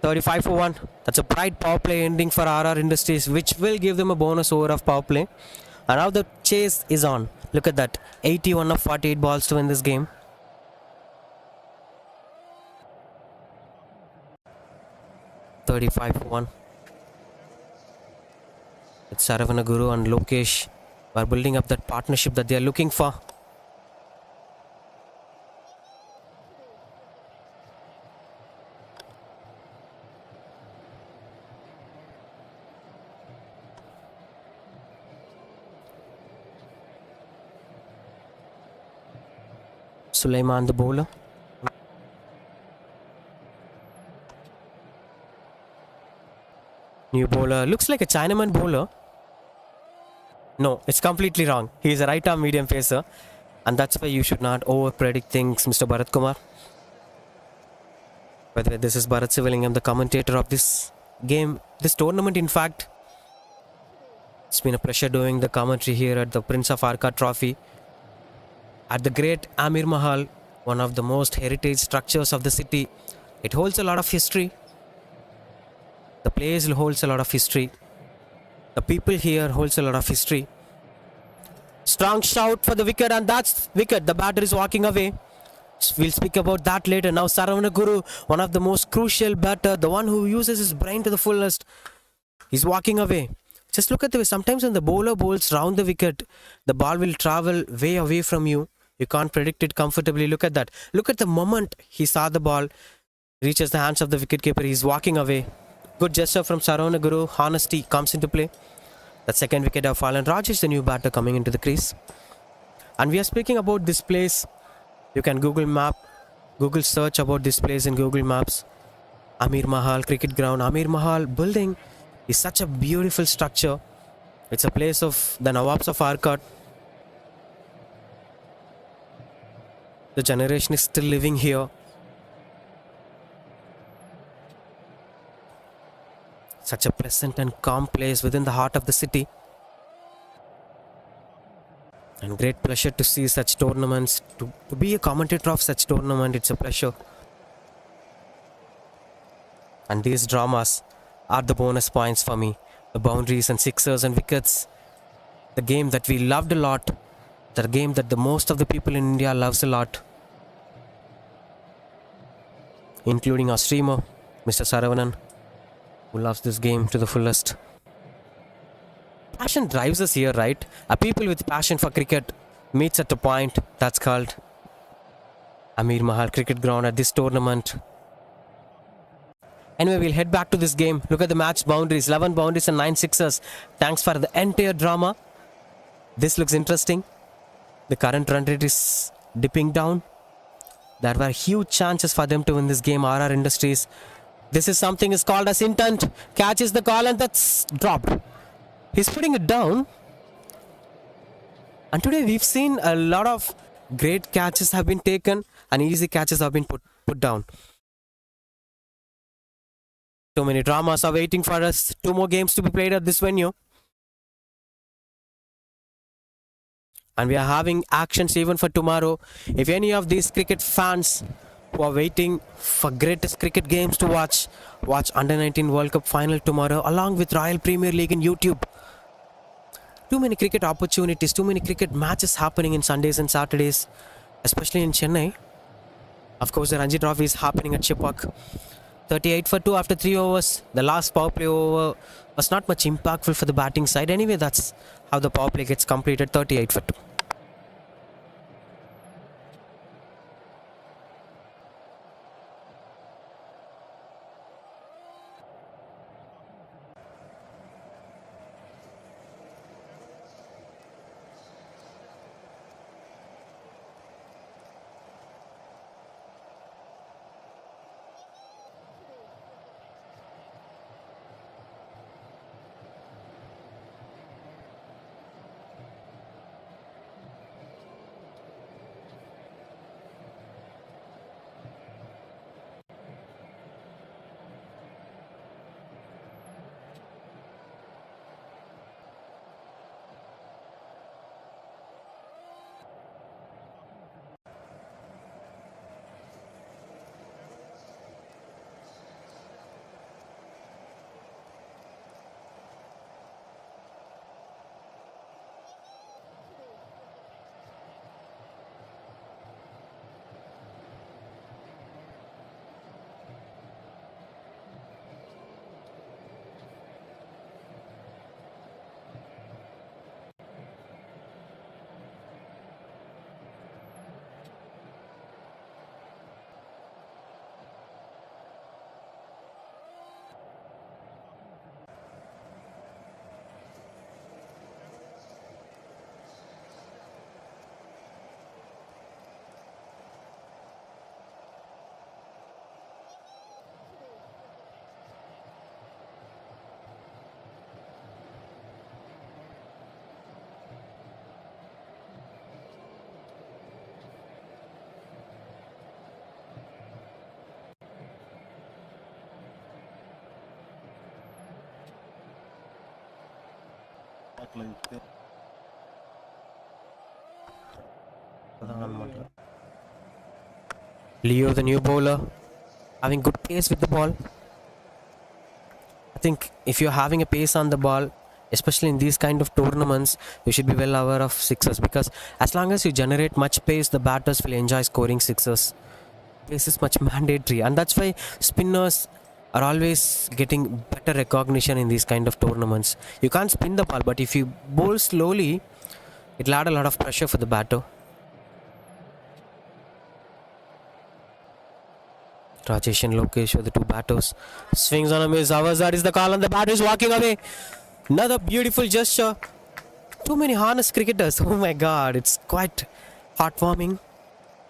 35 for 1. That's a bright power play ending for RR Industries, which will give them a bonus over of power play. And now the chase is on. Look at that. 81 of 48 balls to win this game. $35 for 1. It's Saravana Guru and Lokesh are building up that partnership that they are looking for. Sulaiman the bowler. New bowler. Looks like a Chinaman bowler. No, it's completely wrong. He is a right arm medium pacer. And that's why you should not over predict things, Mr. Bharat Kumar. By the way, this is Bharat Sivalingam, the commentator of this game. This tournament, in fact, it's been a pleasure doing the commentary here at the Prince of Arcot Trophy. At the great Amir Mahal, one of the most heritage structures of the city. It holds a lot of history. The place holds a lot of history. The people here holds a lot of history. Strong shout for the wicket, and that's wicket. The batter is walking away. We'll speak about that later. Now Saravana Guru, one of the most crucial batter, the one who uses his brain to the fullest. He's walking away. Just look at the way sometimes when the bowler bowls round the wicket, the ball will travel way away from you. You can't predict it comfortably. Look at that. Look at the moment he saw the ball reaches the hands of the wicketkeeper. He's walking away. Good gesture from Saravana Guru. Honesty comes into play. The second wicket have fallen. Rajesh, the new batter, coming into the crease. And we are speaking about this place. You can Google search about this place in Google Maps. Amir Mahal Cricket Ground. Amir Mahal building is such a beautiful structure. It's a place of the Nawabs of Arcot. The generation is still living here. Such a pleasant and calm place within the heart of the city. And great pleasure to see such tournaments. To be a commentator of such tournament, it's a pleasure. And these dramas are the bonus points for me. The boundaries and sixers and wickets. The game that we loved a lot. The game that the most of the people in India loves a lot. Including our streamer, Mr. Saravanan, who loves this game to the fullest. Passion drives us here, right? A people with passion for cricket meets at a point that's called Amir Mahal Cricket Ground at this tournament. Anyway, we'll head back to this game. Look at the match boundaries. 11 boundaries and 9 sixers. Thanks for the entire drama. This looks interesting. The current run rate is dipping down. There were huge chances for them to win this game. RR Industries. This is something is called as intent. Catches the call and that's dropped. He's putting it down. And today we've seen a lot of great catches have been taken and easy catches have been put down. So many dramas are waiting for us. 2 more games to be played at this venue. And we are having actions even for tomorrow. If any of these cricket fans who are waiting for greatest cricket games to watch Under 19 World Cup final tomorrow along with Royal Premier League in YouTube. Too many cricket opportunities, too many cricket matches happening in Sundays and Saturdays, especially in Chennai. Of course, the Ranji Trophy is happening at Chepauk. 38 for 2 after 3 overs. The last power play over was not much impactful for the batting side. Anyway, that's how the power play gets completed. 38 for 2. Leo, the new bowler, having good pace with the ball. I think if you're having a pace on the ball, especially in these kind of tournaments, you should be well aware of sixes, because as long as you generate much pace, the batters will enjoy scoring sixes. Pace is much mandatory, and that's why spinners are always getting better recognition in these kind of tournaments. You can't spin the ball, but if you bowl slowly, it'll add a lot of pressure for the batter. Rajesh and Lokesh were the two batters. Swings on a miss. Avazar is the call, and the batter is walking away. Another beautiful gesture. Too many harness cricketers. Oh my god, it's quite heartwarming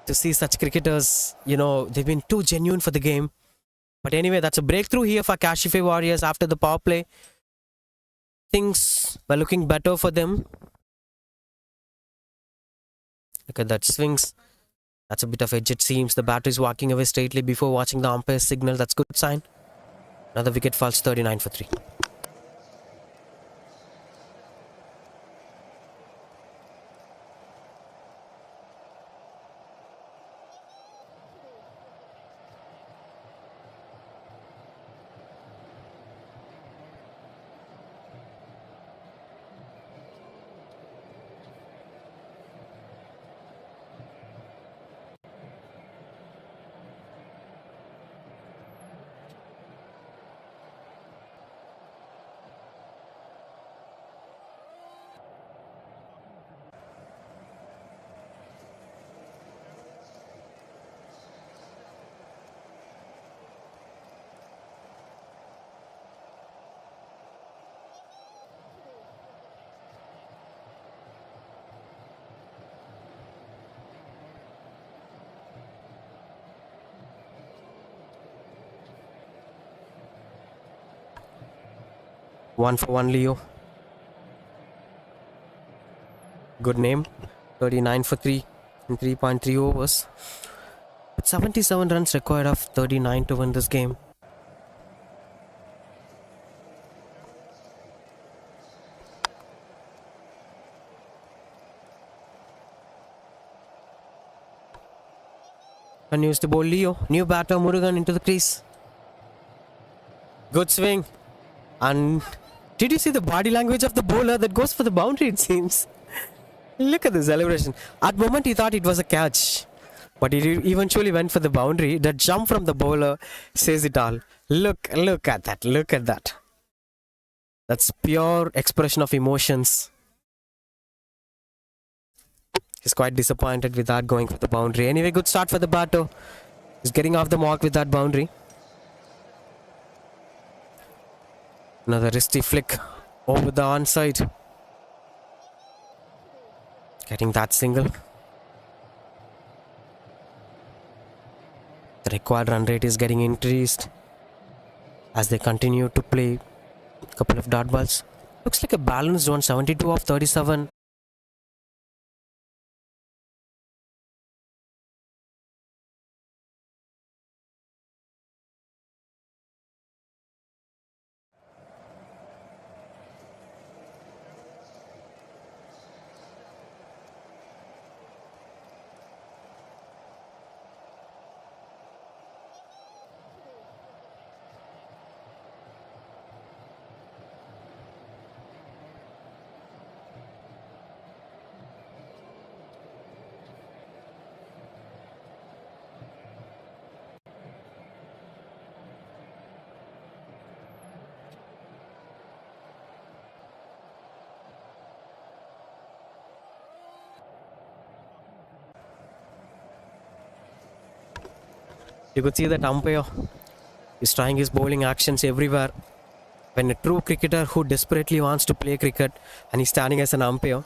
to see such cricketers. You know, they've been too genuine for the game. But anyway, that's a breakthrough here for Cashify Warriors after the power play. Things were looking better for them. Look at that swings. That's a bit of edge, it seems. The batter is walking away straightly before watching the umpire's signal. That's good sign. Another wicket falls, 39 for 3. One for one, Leo. Good name. 39 for 3 in 3.3 overs. With 77 runs required of 39 to win this game. Continues to bowl Leo. New batter Murugan into the crease. Good swing. And did you see the body language of the bowler that goes for the boundary, it seems? Look at the celebration. At the moment he thought it was a catch, but he eventually went for the boundary. That jump from the bowler says it all. Look at that. Look at that. That's pure expression of emotions. He's quite disappointed with that going for the boundary. Anyway, good start for the batter. He's getting off the mark with that boundary. Another wristy flick over the onside. Getting that single. The required run rate is getting increased as they continue to play a couple of dot balls. Looks like a balanced one, 72 of 37. You could see that umpire is trying his bowling actions everywhere. When a true cricketer who desperately wants to play cricket and he's standing as an umpire,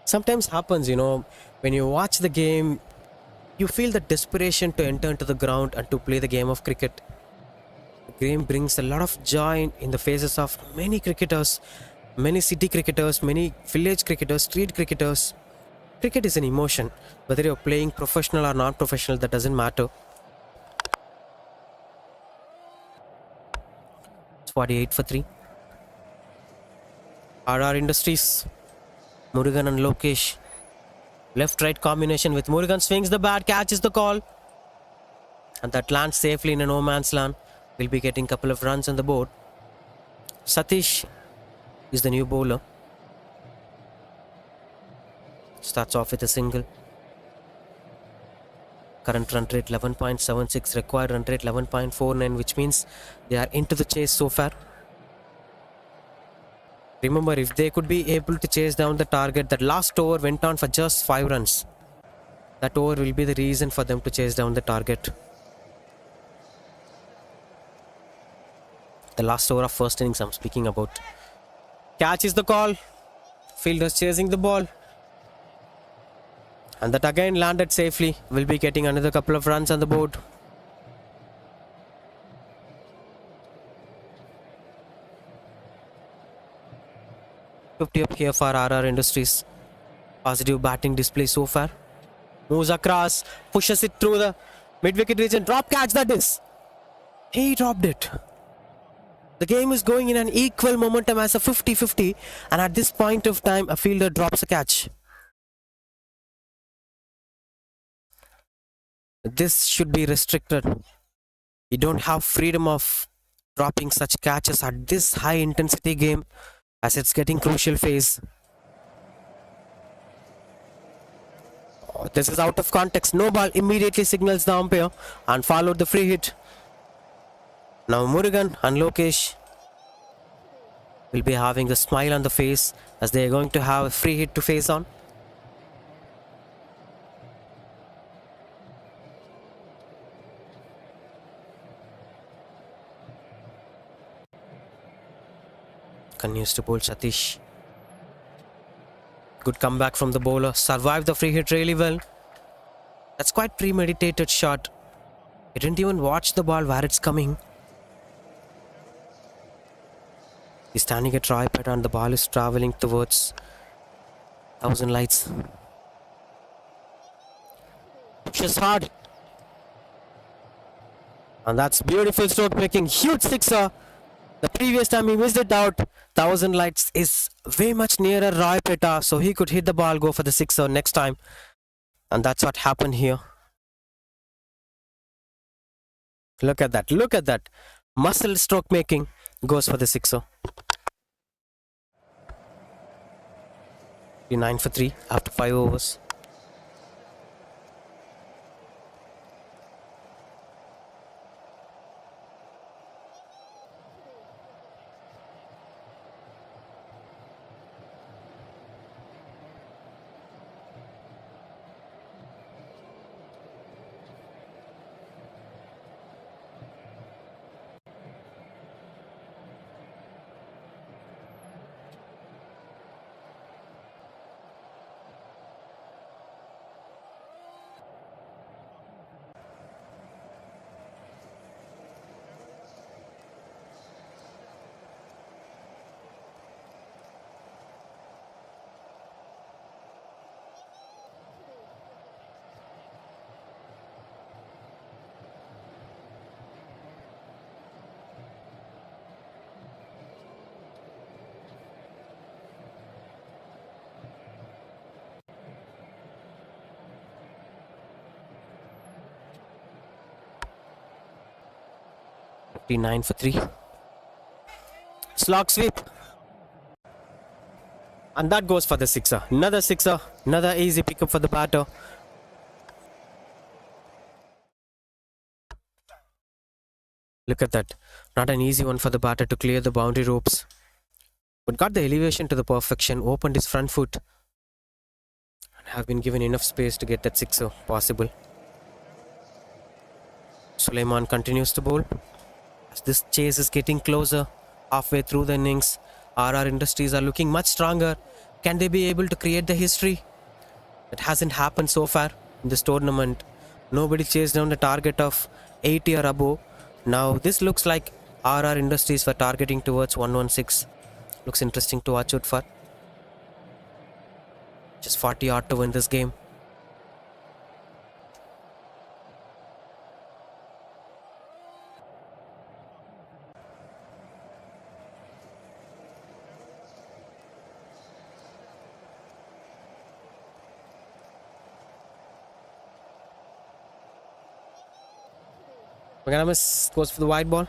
sometimes happens, you know, when you watch the game, you feel the desperation to enter into the ground and to play the game of cricket. The game brings a lot of joy in the faces of many cricketers, many city cricketers, many village cricketers, street cricketers. Cricket is an emotion. Whether you're playing professional or non-professional, that doesn't matter. 48 for 3. RR Industries. Murugan and Lokesh. Left right combination with Murugan swings the bat, catches the call. And that lands safely in a no man's land. We'll be getting a couple of runs on the board. Satish is the new bowler. Starts off with a single. Current run rate 11.76, required run rate 11.49, which means they are into the chase so far. Remember, if they could be able to chase down the target, that last over went on for just 5 runs. That over will be the reason for them to chase down the target. The last over of first innings I'm speaking about. Catch is the call. Fielders chasing the ball. And that again landed safely. We'll be getting another couple of runs on the board. $50 up here for RR Industries. Positive batting display so far. Moves across. Pushes it through the mid-wicket region. Drop catch that is. He dropped it. The game is going in an equal momentum as a 50-50. And at this point of time, a fielder drops a catch. This should be restricted. You don't have freedom of dropping such catches at this high intensity game as it's getting crucial phase. Oh, this is out of context. No ball, immediately signals the umpire and followed the free hit. Now Murugan and Lokesh will be having a smile on the face as they are going to have a free hit to face on. Continues to bowl Satish. Good comeback from the bowler. Survived the free hit really well. That's quite premeditated shot. He didn't even watch the ball where it's coming. He's standing at tripod and the ball is traveling towards Thousand Lights. Pushes hard. And that's beautiful stroke making. Huge sixer. The previous time he missed it out. Thousand Lights is way much nearer Roy Peta, so he could hit the ball, go for the sixer next time. And that's what happened here. Look at that. Look at that. Muscle stroke making goes for the sixer. 9 for 3 after 5 overs. Nine for 3. Slog sweep. And that goes for the sixer. Another sixer. Another easy pickup for the batter. Look at that. Not an easy one for the batter to clear the boundary ropes. But got the elevation to the perfection. Opened his front foot. And have been given enough space to get that sixer possible. Suleiman continues to bowl. This chase is getting closer. Halfway through the innings, RR Industries are looking much stronger. Can they be able to create the history? It hasn't happened so far in this tournament. Nobody chased down the target of 80 or above. Now this looks like RR Industries were targeting towards 116. Looks interesting to watch out for. Just 40 odd to win this game. McAnamis goes for the wide ball.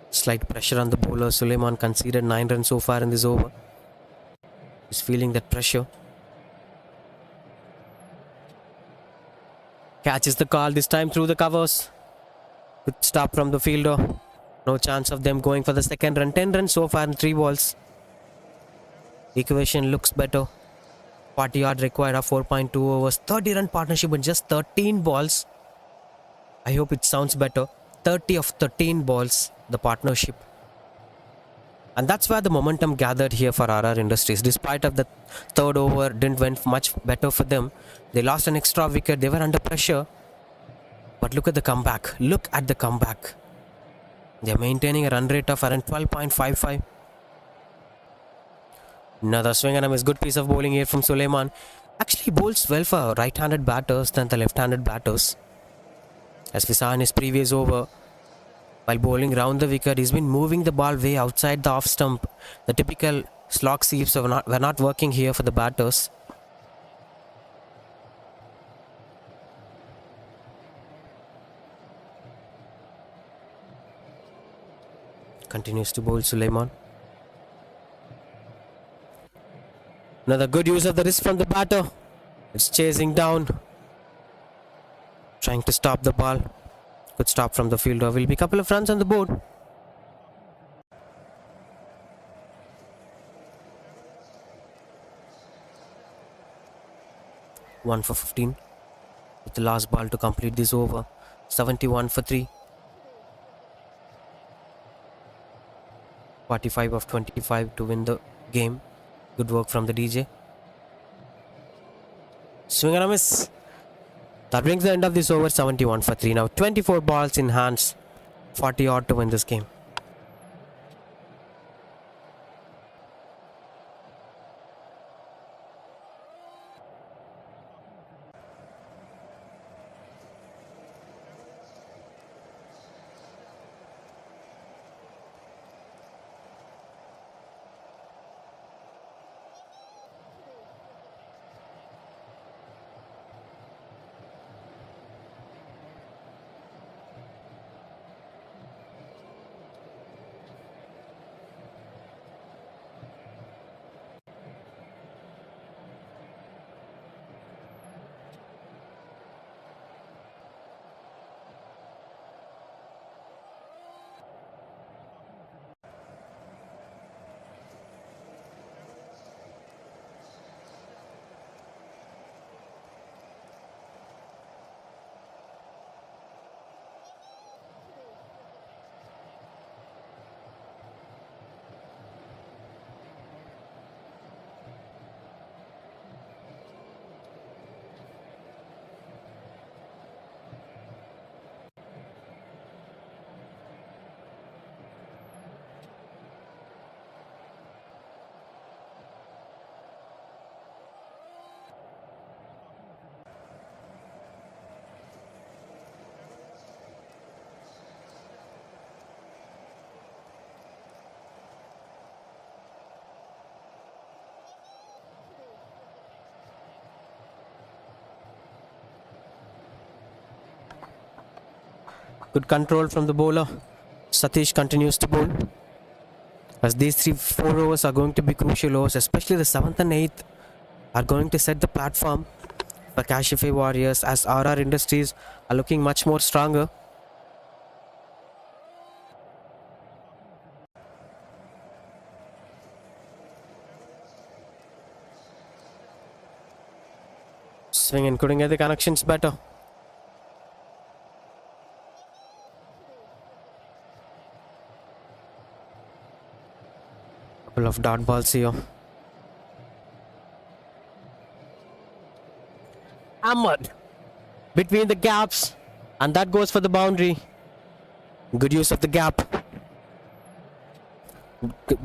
Slight pressure on the bowler. Suleiman conceded 9 runs so far in this over. He's feeling that pressure. Catches the call this time through the covers. Good stop from the fielder. No chance of them going for the second run. 10 runs so far in 3 balls. Equation looks better. 40 odd required of 4.2 overs. 30 run partnership in just 13 balls. I hope it sounds better. 30 of 13 balls, the partnership. And that's where the momentum gathered here for RR Industries. Despite of the third over didn't went much better for them. They lost an extra wicket. They were under pressure. But look at the comeback. Look at the comeback. They're maintaining a run rate of around 12.55. Another swing and a miss. Good piece of bowling here from Suleiman. Actually bowls well for right-handed batters than the left-handed batters. As we saw in his previous over, while bowling round the wicket, he's been moving the ball way outside the off stump. The typical slog sweeps were not working here for the batters. Continues to bowl Suleiman. Another good use of the wrist from the batter. It's chasing down. Trying to stop the ball. Good stop from the fielder. Will be a couple of runs on the board. One for 15. With the last ball to complete this over. 71 for 3. 45 of 25 to win the game. Good work from the DJ. Swing and a miss. That brings the end of this over. 71 for 3. Now 24 balls in hands. 40 odd to win this game. Good control from the bowler. Satish continues to bowl. As these 3-4 overs are going to be crucial overs, especially the 7th and 8th are going to set the platform for Cashify Warriors as RR Industries are looking much more stronger. Swing and couldn't get the connections better. Couple of dot balls here. Ahmad between the gaps, and that goes for the boundary. Good use of the gap.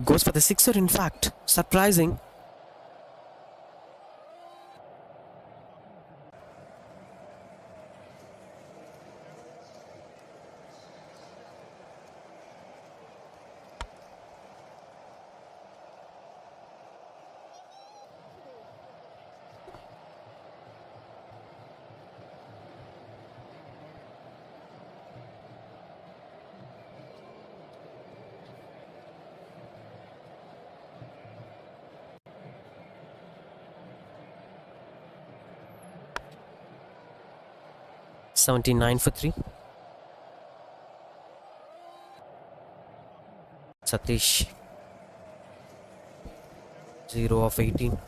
Goes for the sixer, in fact. Surprising. 79 for 3. Satish 0 of 18.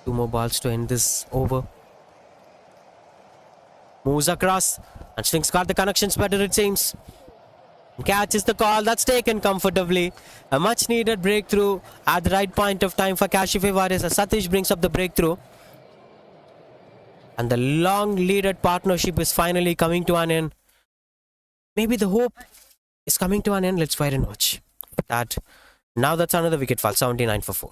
2 more balls to end this over. Moves across and Swings got the connections better, it seems. Catches the call, that's taken comfortably. A much needed breakthrough at the right point of time for Cashify Warriors as Satish brings up the breakthrough. And the long leaded partnership is finally coming to an end. Maybe the hope is coming to an end. Let's wait and watch. Now that's another wicket fall, 79 for 4.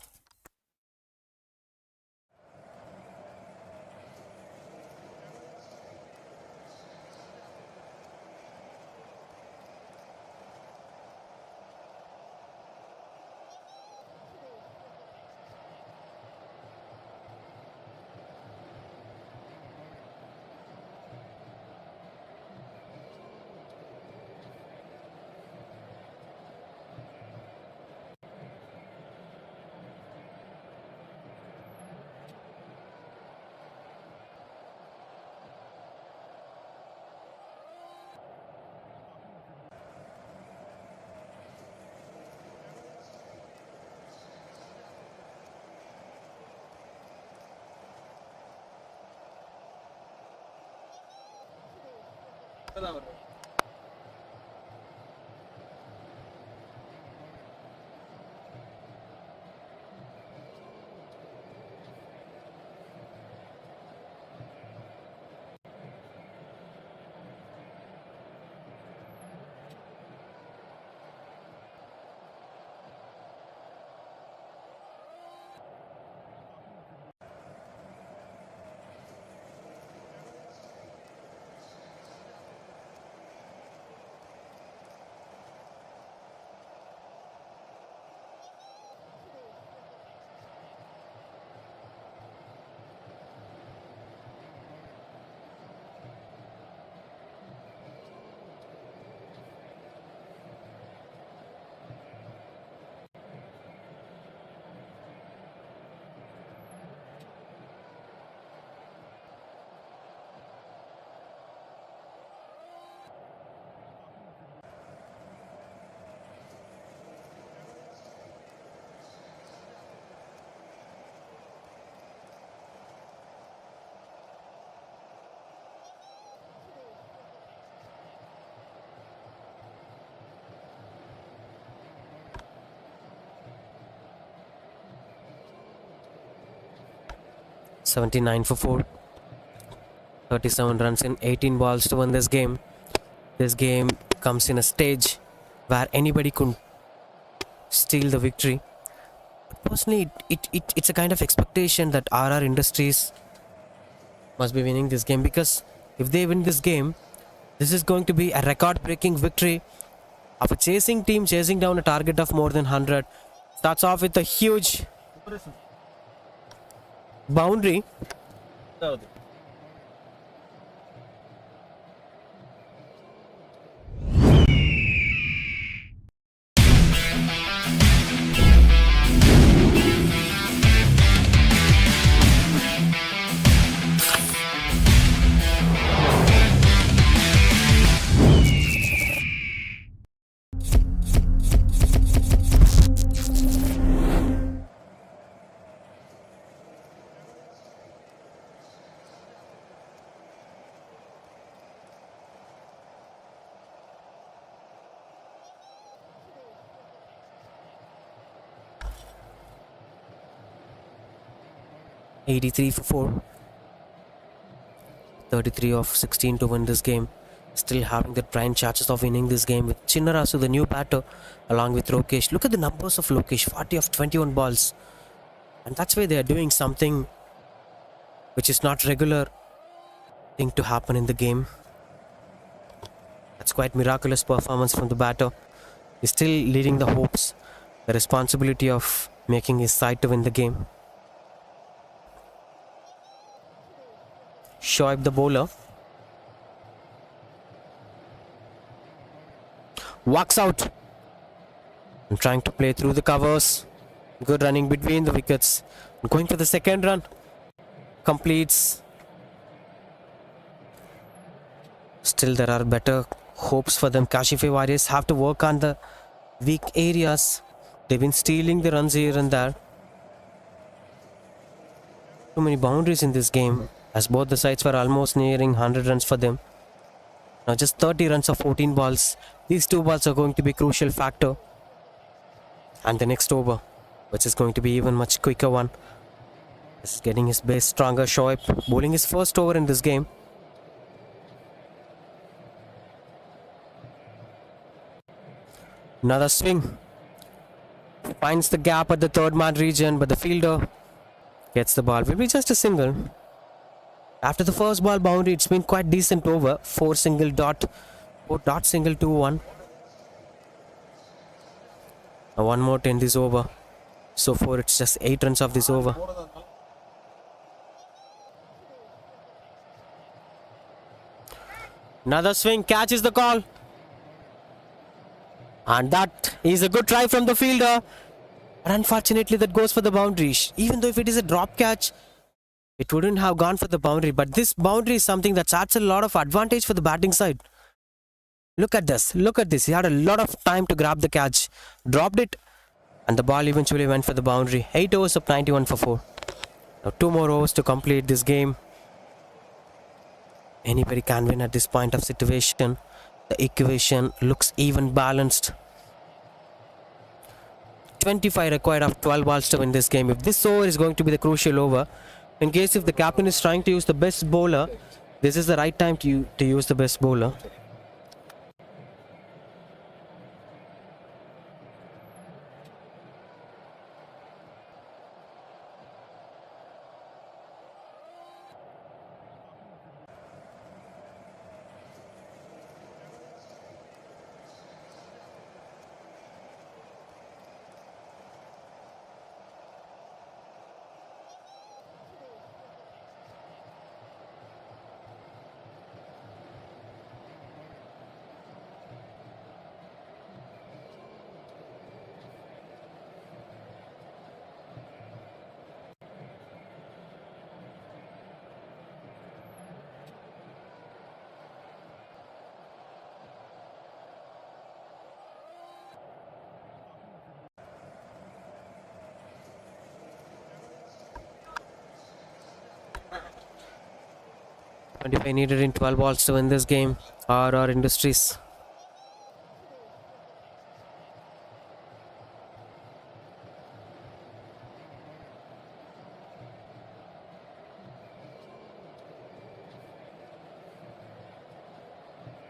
$79 for 4. 37 runs in 18 balls to win this game. This game comes in a stage where anybody could steal the victory. Personally, it's a kind of expectation that RR Industries must be winning this game, because if they win this game, this is going to be a record-breaking victory of a chasing team chasing down a target of more than 100. Starts off with a huge boundary. $83 for 4. 33 of 16 to win this game. Still having the prime chances of winning this game with Chinnarasu, the new batter, along with Lokesh. Look at the numbers of Lokesh, 40 of 21 balls. And that's why they are doing something which is not regular thing to happen in the game. That's quite miraculous performance from the batter. He's still leading the hopes, the responsibility of making his side to win the game. Shoaib the bowler walks out and trying to play through the covers. Good running between the wickets. Going for the second run. Completes. Still, there are better hopes for them. Cashify Warriors have to work on the weak areas. They've been stealing the runs here and there. Too many boundaries in this game, as both the sides were almost nearing 100 runs for them. Now just 30 runs of 14 balls. These 2 balls are going to be a crucial factor. And the next over, which is going to be even much quicker one, is getting his base stronger. Shoaib bowling his first over in this game. Another swing. Finds the gap at the third man region, but the fielder gets the ball. Will be just a single. After the first ball boundary, it's been quite decent over. 4 single dot 2-1. Now one more to end this over. So far it's just 8 runs of this over. Another swing, catches the call. And that is a good try from the fielder. But unfortunately that goes for the boundary. Even though if it is a drop catch, it wouldn't have gone for the boundary. But this boundary is something that adds a lot of advantage for the batting side. Look at this. Look at this. He had a lot of time to grab the catch. Dropped it. And the ball eventually went for the boundary. 8 overs of 91 for 4. Now 2 more overs to complete this game. Anybody can win at this point of situation. The equation looks even balanced. 25 required of 12 balls to win this game. If this over is going to be the crucial over, in case if the captain is trying to use the best bowler, this is the right time to use the best bowler. If I needed in 12 balls to win this game, RR Industries.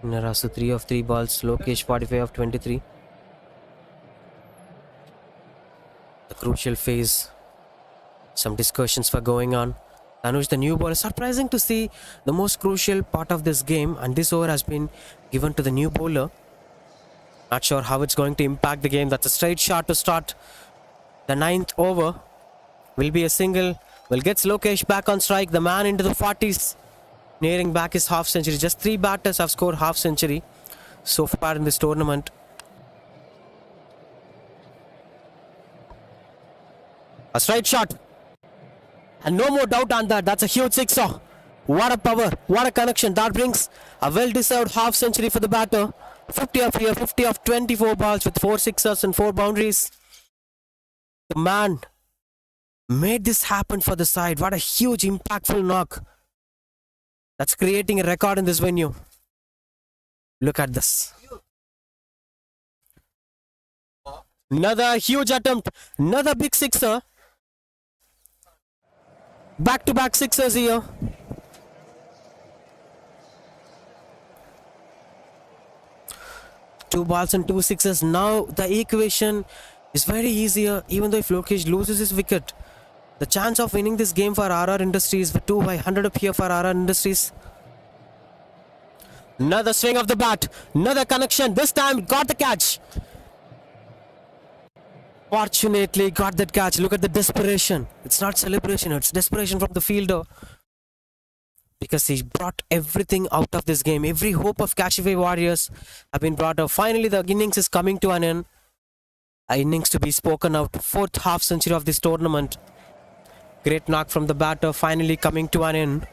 Narasu 3 of 3 balls, Lokesh 45 of 23. The crucial phase. Some discussions were going on. Anuj, the new bowler. Surprising to see the most crucial part of this game, and this over has been given to the new bowler. Not sure how it's going to impact the game. That's a straight shot to start the 9th over. Will be a single. Will gets Lokesh back on strike. The man into the 40s, nearing back his half century. Just 3 batters have scored half century so far in this tournament. A straight shot. And no more doubt on that. That's a huge sixer. What a power. What a connection. That brings a well-deserved half century for the batter. 50 of here, 50 of 24 balls with 4 sixers and 4 boundaries. The man made this happen for the side. What a huge impactful knock. That's creating a record in this venue. Look at this. Another huge attempt. Another big sixer. Back-to-back sixers here. Two balls and 2 sixes. Now the equation is very easier. Even though if Lokesh loses his wicket, the chance of winning this game for RR Industries for 2 by 100 up here for RR Industries. Another swing of the bat. Another connection. This time got the catch. Fortunately got that catch. Look at the desperation. It's not celebration, it's desperation from the fielder. Because he brought everything out of this game. Every hope of Cashify Warriors have been brought up. Finally the innings is coming to an end. An innings to be spoken out. 4th half century of this tournament. Great knock from the batter, finally coming to an end.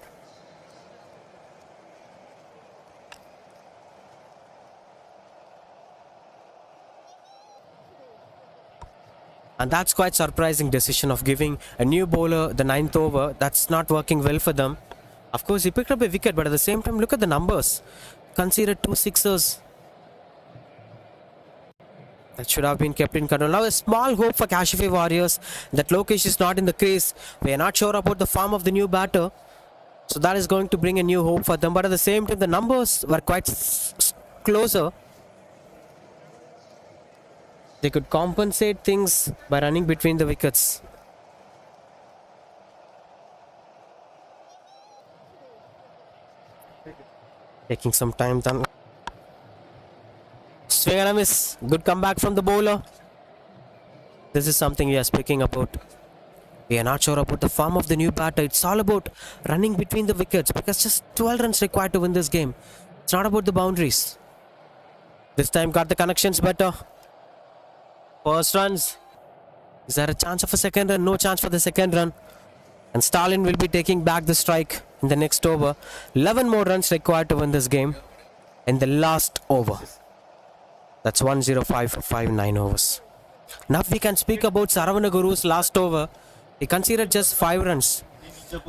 And that's quite surprising decision of giving a new bowler the ninth over. That's not working well for them. Of course, he picked up a wicket, but at the same time, look at the numbers. Conceded 2 sixers. That should have been kept in control. Now a small hope for Cashify Warriors that Lokesh is not in the crease. We are not sure about the form of the new batter. So that is going to bring a new hope for them. But at the same time, the numbers were quite closer. They could compensate things by running between the wickets. Taking some time then. Swing and a miss. Good comeback from the bowler. This is something we are speaking about. We are not sure about the form of the new batter. It's all about running between the wickets because just 12 runs required to win this game. It's not about the boundaries. This time got the connections better. First runs. Is there a chance of a second run? No chance for the second run. And Stalin will be taking back the strike in the next over. 11 more runs required to win this game in the last over. That's 105 for 5-9 overs. Now we can speak about Saravanaguru's last over. He conceded just 5 runs.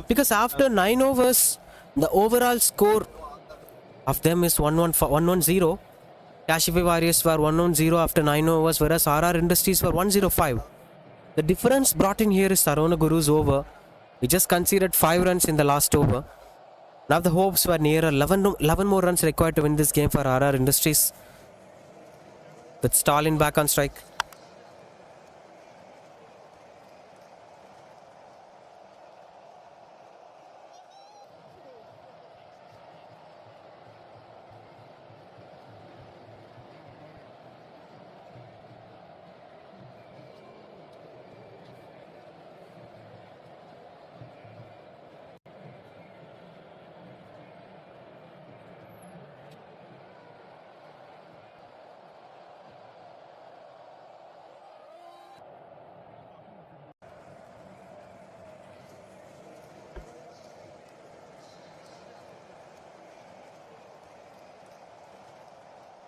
Because after 9 overs, the overall score of them is 110. Cashify Warriors were 110 after 9 overs, whereas RR Industries were 105. The difference brought in here is Saravanaguru's over. He just conceded 5 runs in the last over. Now the hopes were nearer. 11 more runs required to win this game for RR Industries. With Stalin back on strike.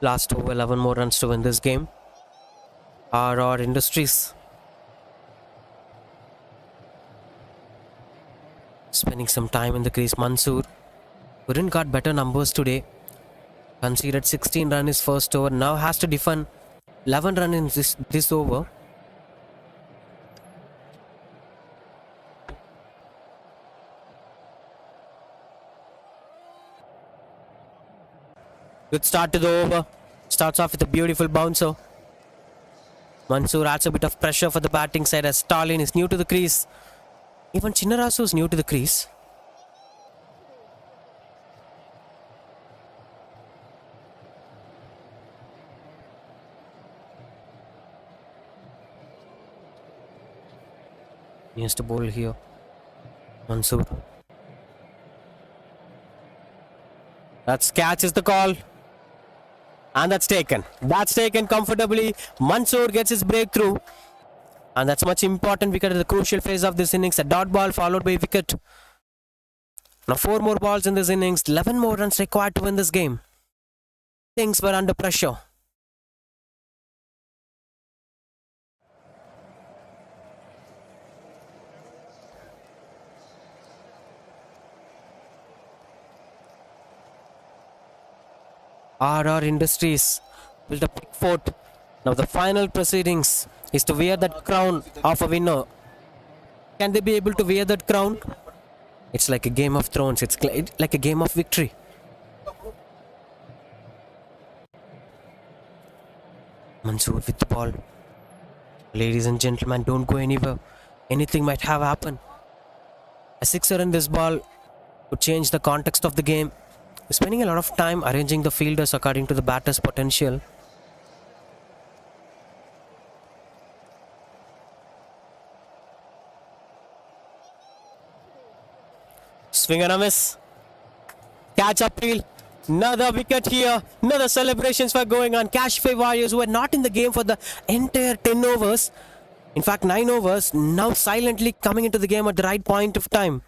Last over, 11 more runs to win this game. RR Industries spending some time in the crease. Mansoor couldn't got better numbers today. Conceded 16 run his first over. Now has to defend 11 run in this over. Good start to the over. Starts off with a beautiful bouncer. Mansoor adds a bit of pressure for the batting side as Stalin is new to the crease. Even Chinnarasu is new to the crease. He has to bowl here. Mansoor. That's catches the call. And that's taken. That's taken comfortably. Mansoor gets his breakthrough. And that's much important wicket at the crucial phase of this innings. A dot ball followed by a wicket. Now 4 more balls in this innings. 11 more runs required to win this game. Things were under pressure. RR Industries built a big fort. Now the final proceedings is to wear that crown of a winner. Can they be able to wear that crown? It's like a Game of Thrones. It's like a game of victory. Mansoor with the ball. Ladies and gentlemen, don't go anywhere. Anything might have happened. A sixer in this ball could change the context of the game. Spending a lot of time arranging the fielders according to the batter's potential. Swing and a miss. Catch appeal. Another wicket here. Another celebrations were going on. Cashify Warriors were not in the game for the entire 10 overs. In fact, 9 overs. Now silently coming into the game at the right point of time.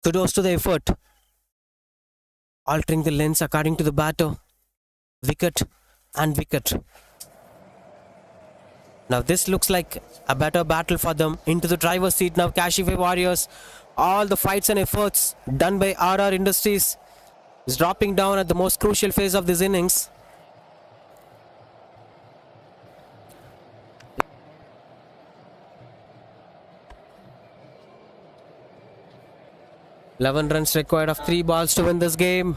Kudos to the effort. Altering the lens according to the batter. Wicket and wicket. Now this looks like a better battle for them. Into the driver's seat now, Cashify Warriors. All the fights and efforts done by RR Industries is dropping down at the most crucial phase of this innings. Eleven runs required of 3 balls to win this game.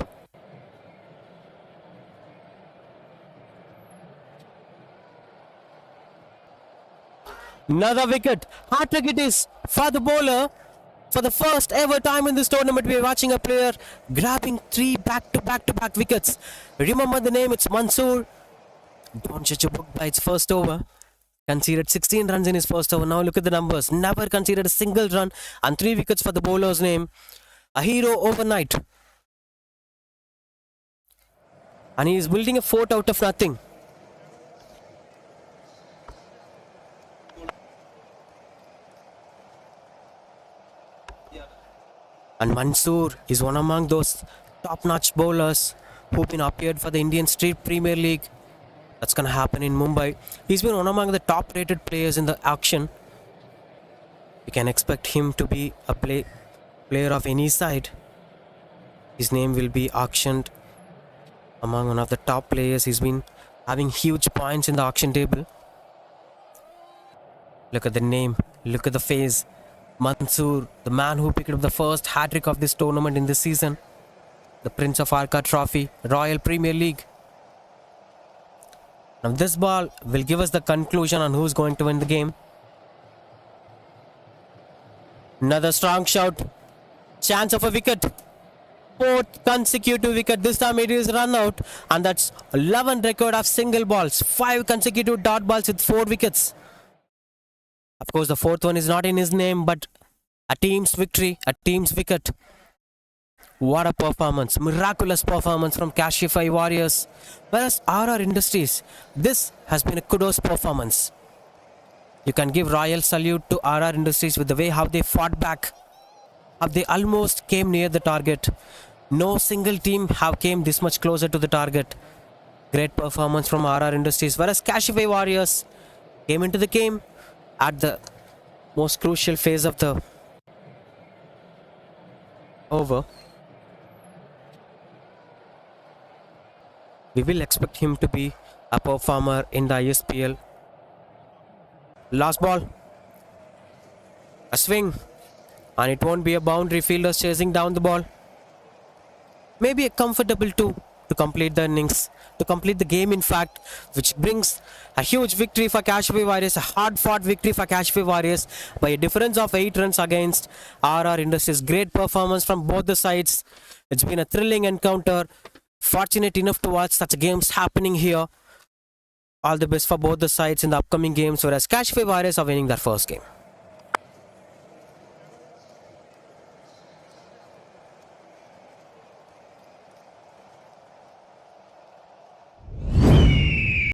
Another wicket. Hat-trick it is for the bowler. For the first ever time in this tournament, we are watching a player grabbing 3 back-to-back wickets. Remember the name, it's Mansoor. Don't judge a book by its first over. Conceded 16 runs in his first over. Now look at the numbers. Never conceded a single run and 3 wickets for the bowler's name. A hero overnight. And he is building a fort out of nothing. And Mansoor is one among those top-notch bowlers who've been appeared for the Indian Street Premier League. That's going to happen in Mumbai. He's been one among the top-rated players in the auction. You can expect him to be a player of any side. His name will be auctioned among one of the top players. He's been having huge points in the auction table. Look at the name. Look at the face. Mansoor, the man who picked up the first hat-trick of this tournament in this season. The Pricne Of Arcot Trophy, Royal Premier League. Now this ball will give us the conclusion on who's going to win the game. Another strong shot. Chance of a wicket. 4th consecutive wicket. This time it is run out. And that's 11 record of single balls. 5 consecutive dot balls with 4 wickets. Of course, the 4th one is not in his name, but a team's victory, a team's wicket. What a performance. Miraculous performance from Cashify Warriors. Whereas RR Industries, this has been a kudos performance. You can give royal salute to RR Industries with the way how they fought back. How they almost came near the target. No single team have came this much closer to the target. Great performance from RR Industries. Whereas Cashify Warriors came into the game at the most crucial phase of the over. We will expect him to be a performer in the ISPL. Last ball. A swing. And it won't be a boundary. Fielders chasing down the ball. Maybe a comfortable 2 to complete the innings. To complete the game, in fact, which brings a huge victory for Cashify Warriors, a hard-fought victory for Cashify Warriors by a difference of 8 runs against RR Industries. Great performance from both the sides. It's been a thrilling encounter. Fortunate enough to watch such games happening here. All the best for both the sides in the upcoming games, whereas Cashify Warriors are winning their first game.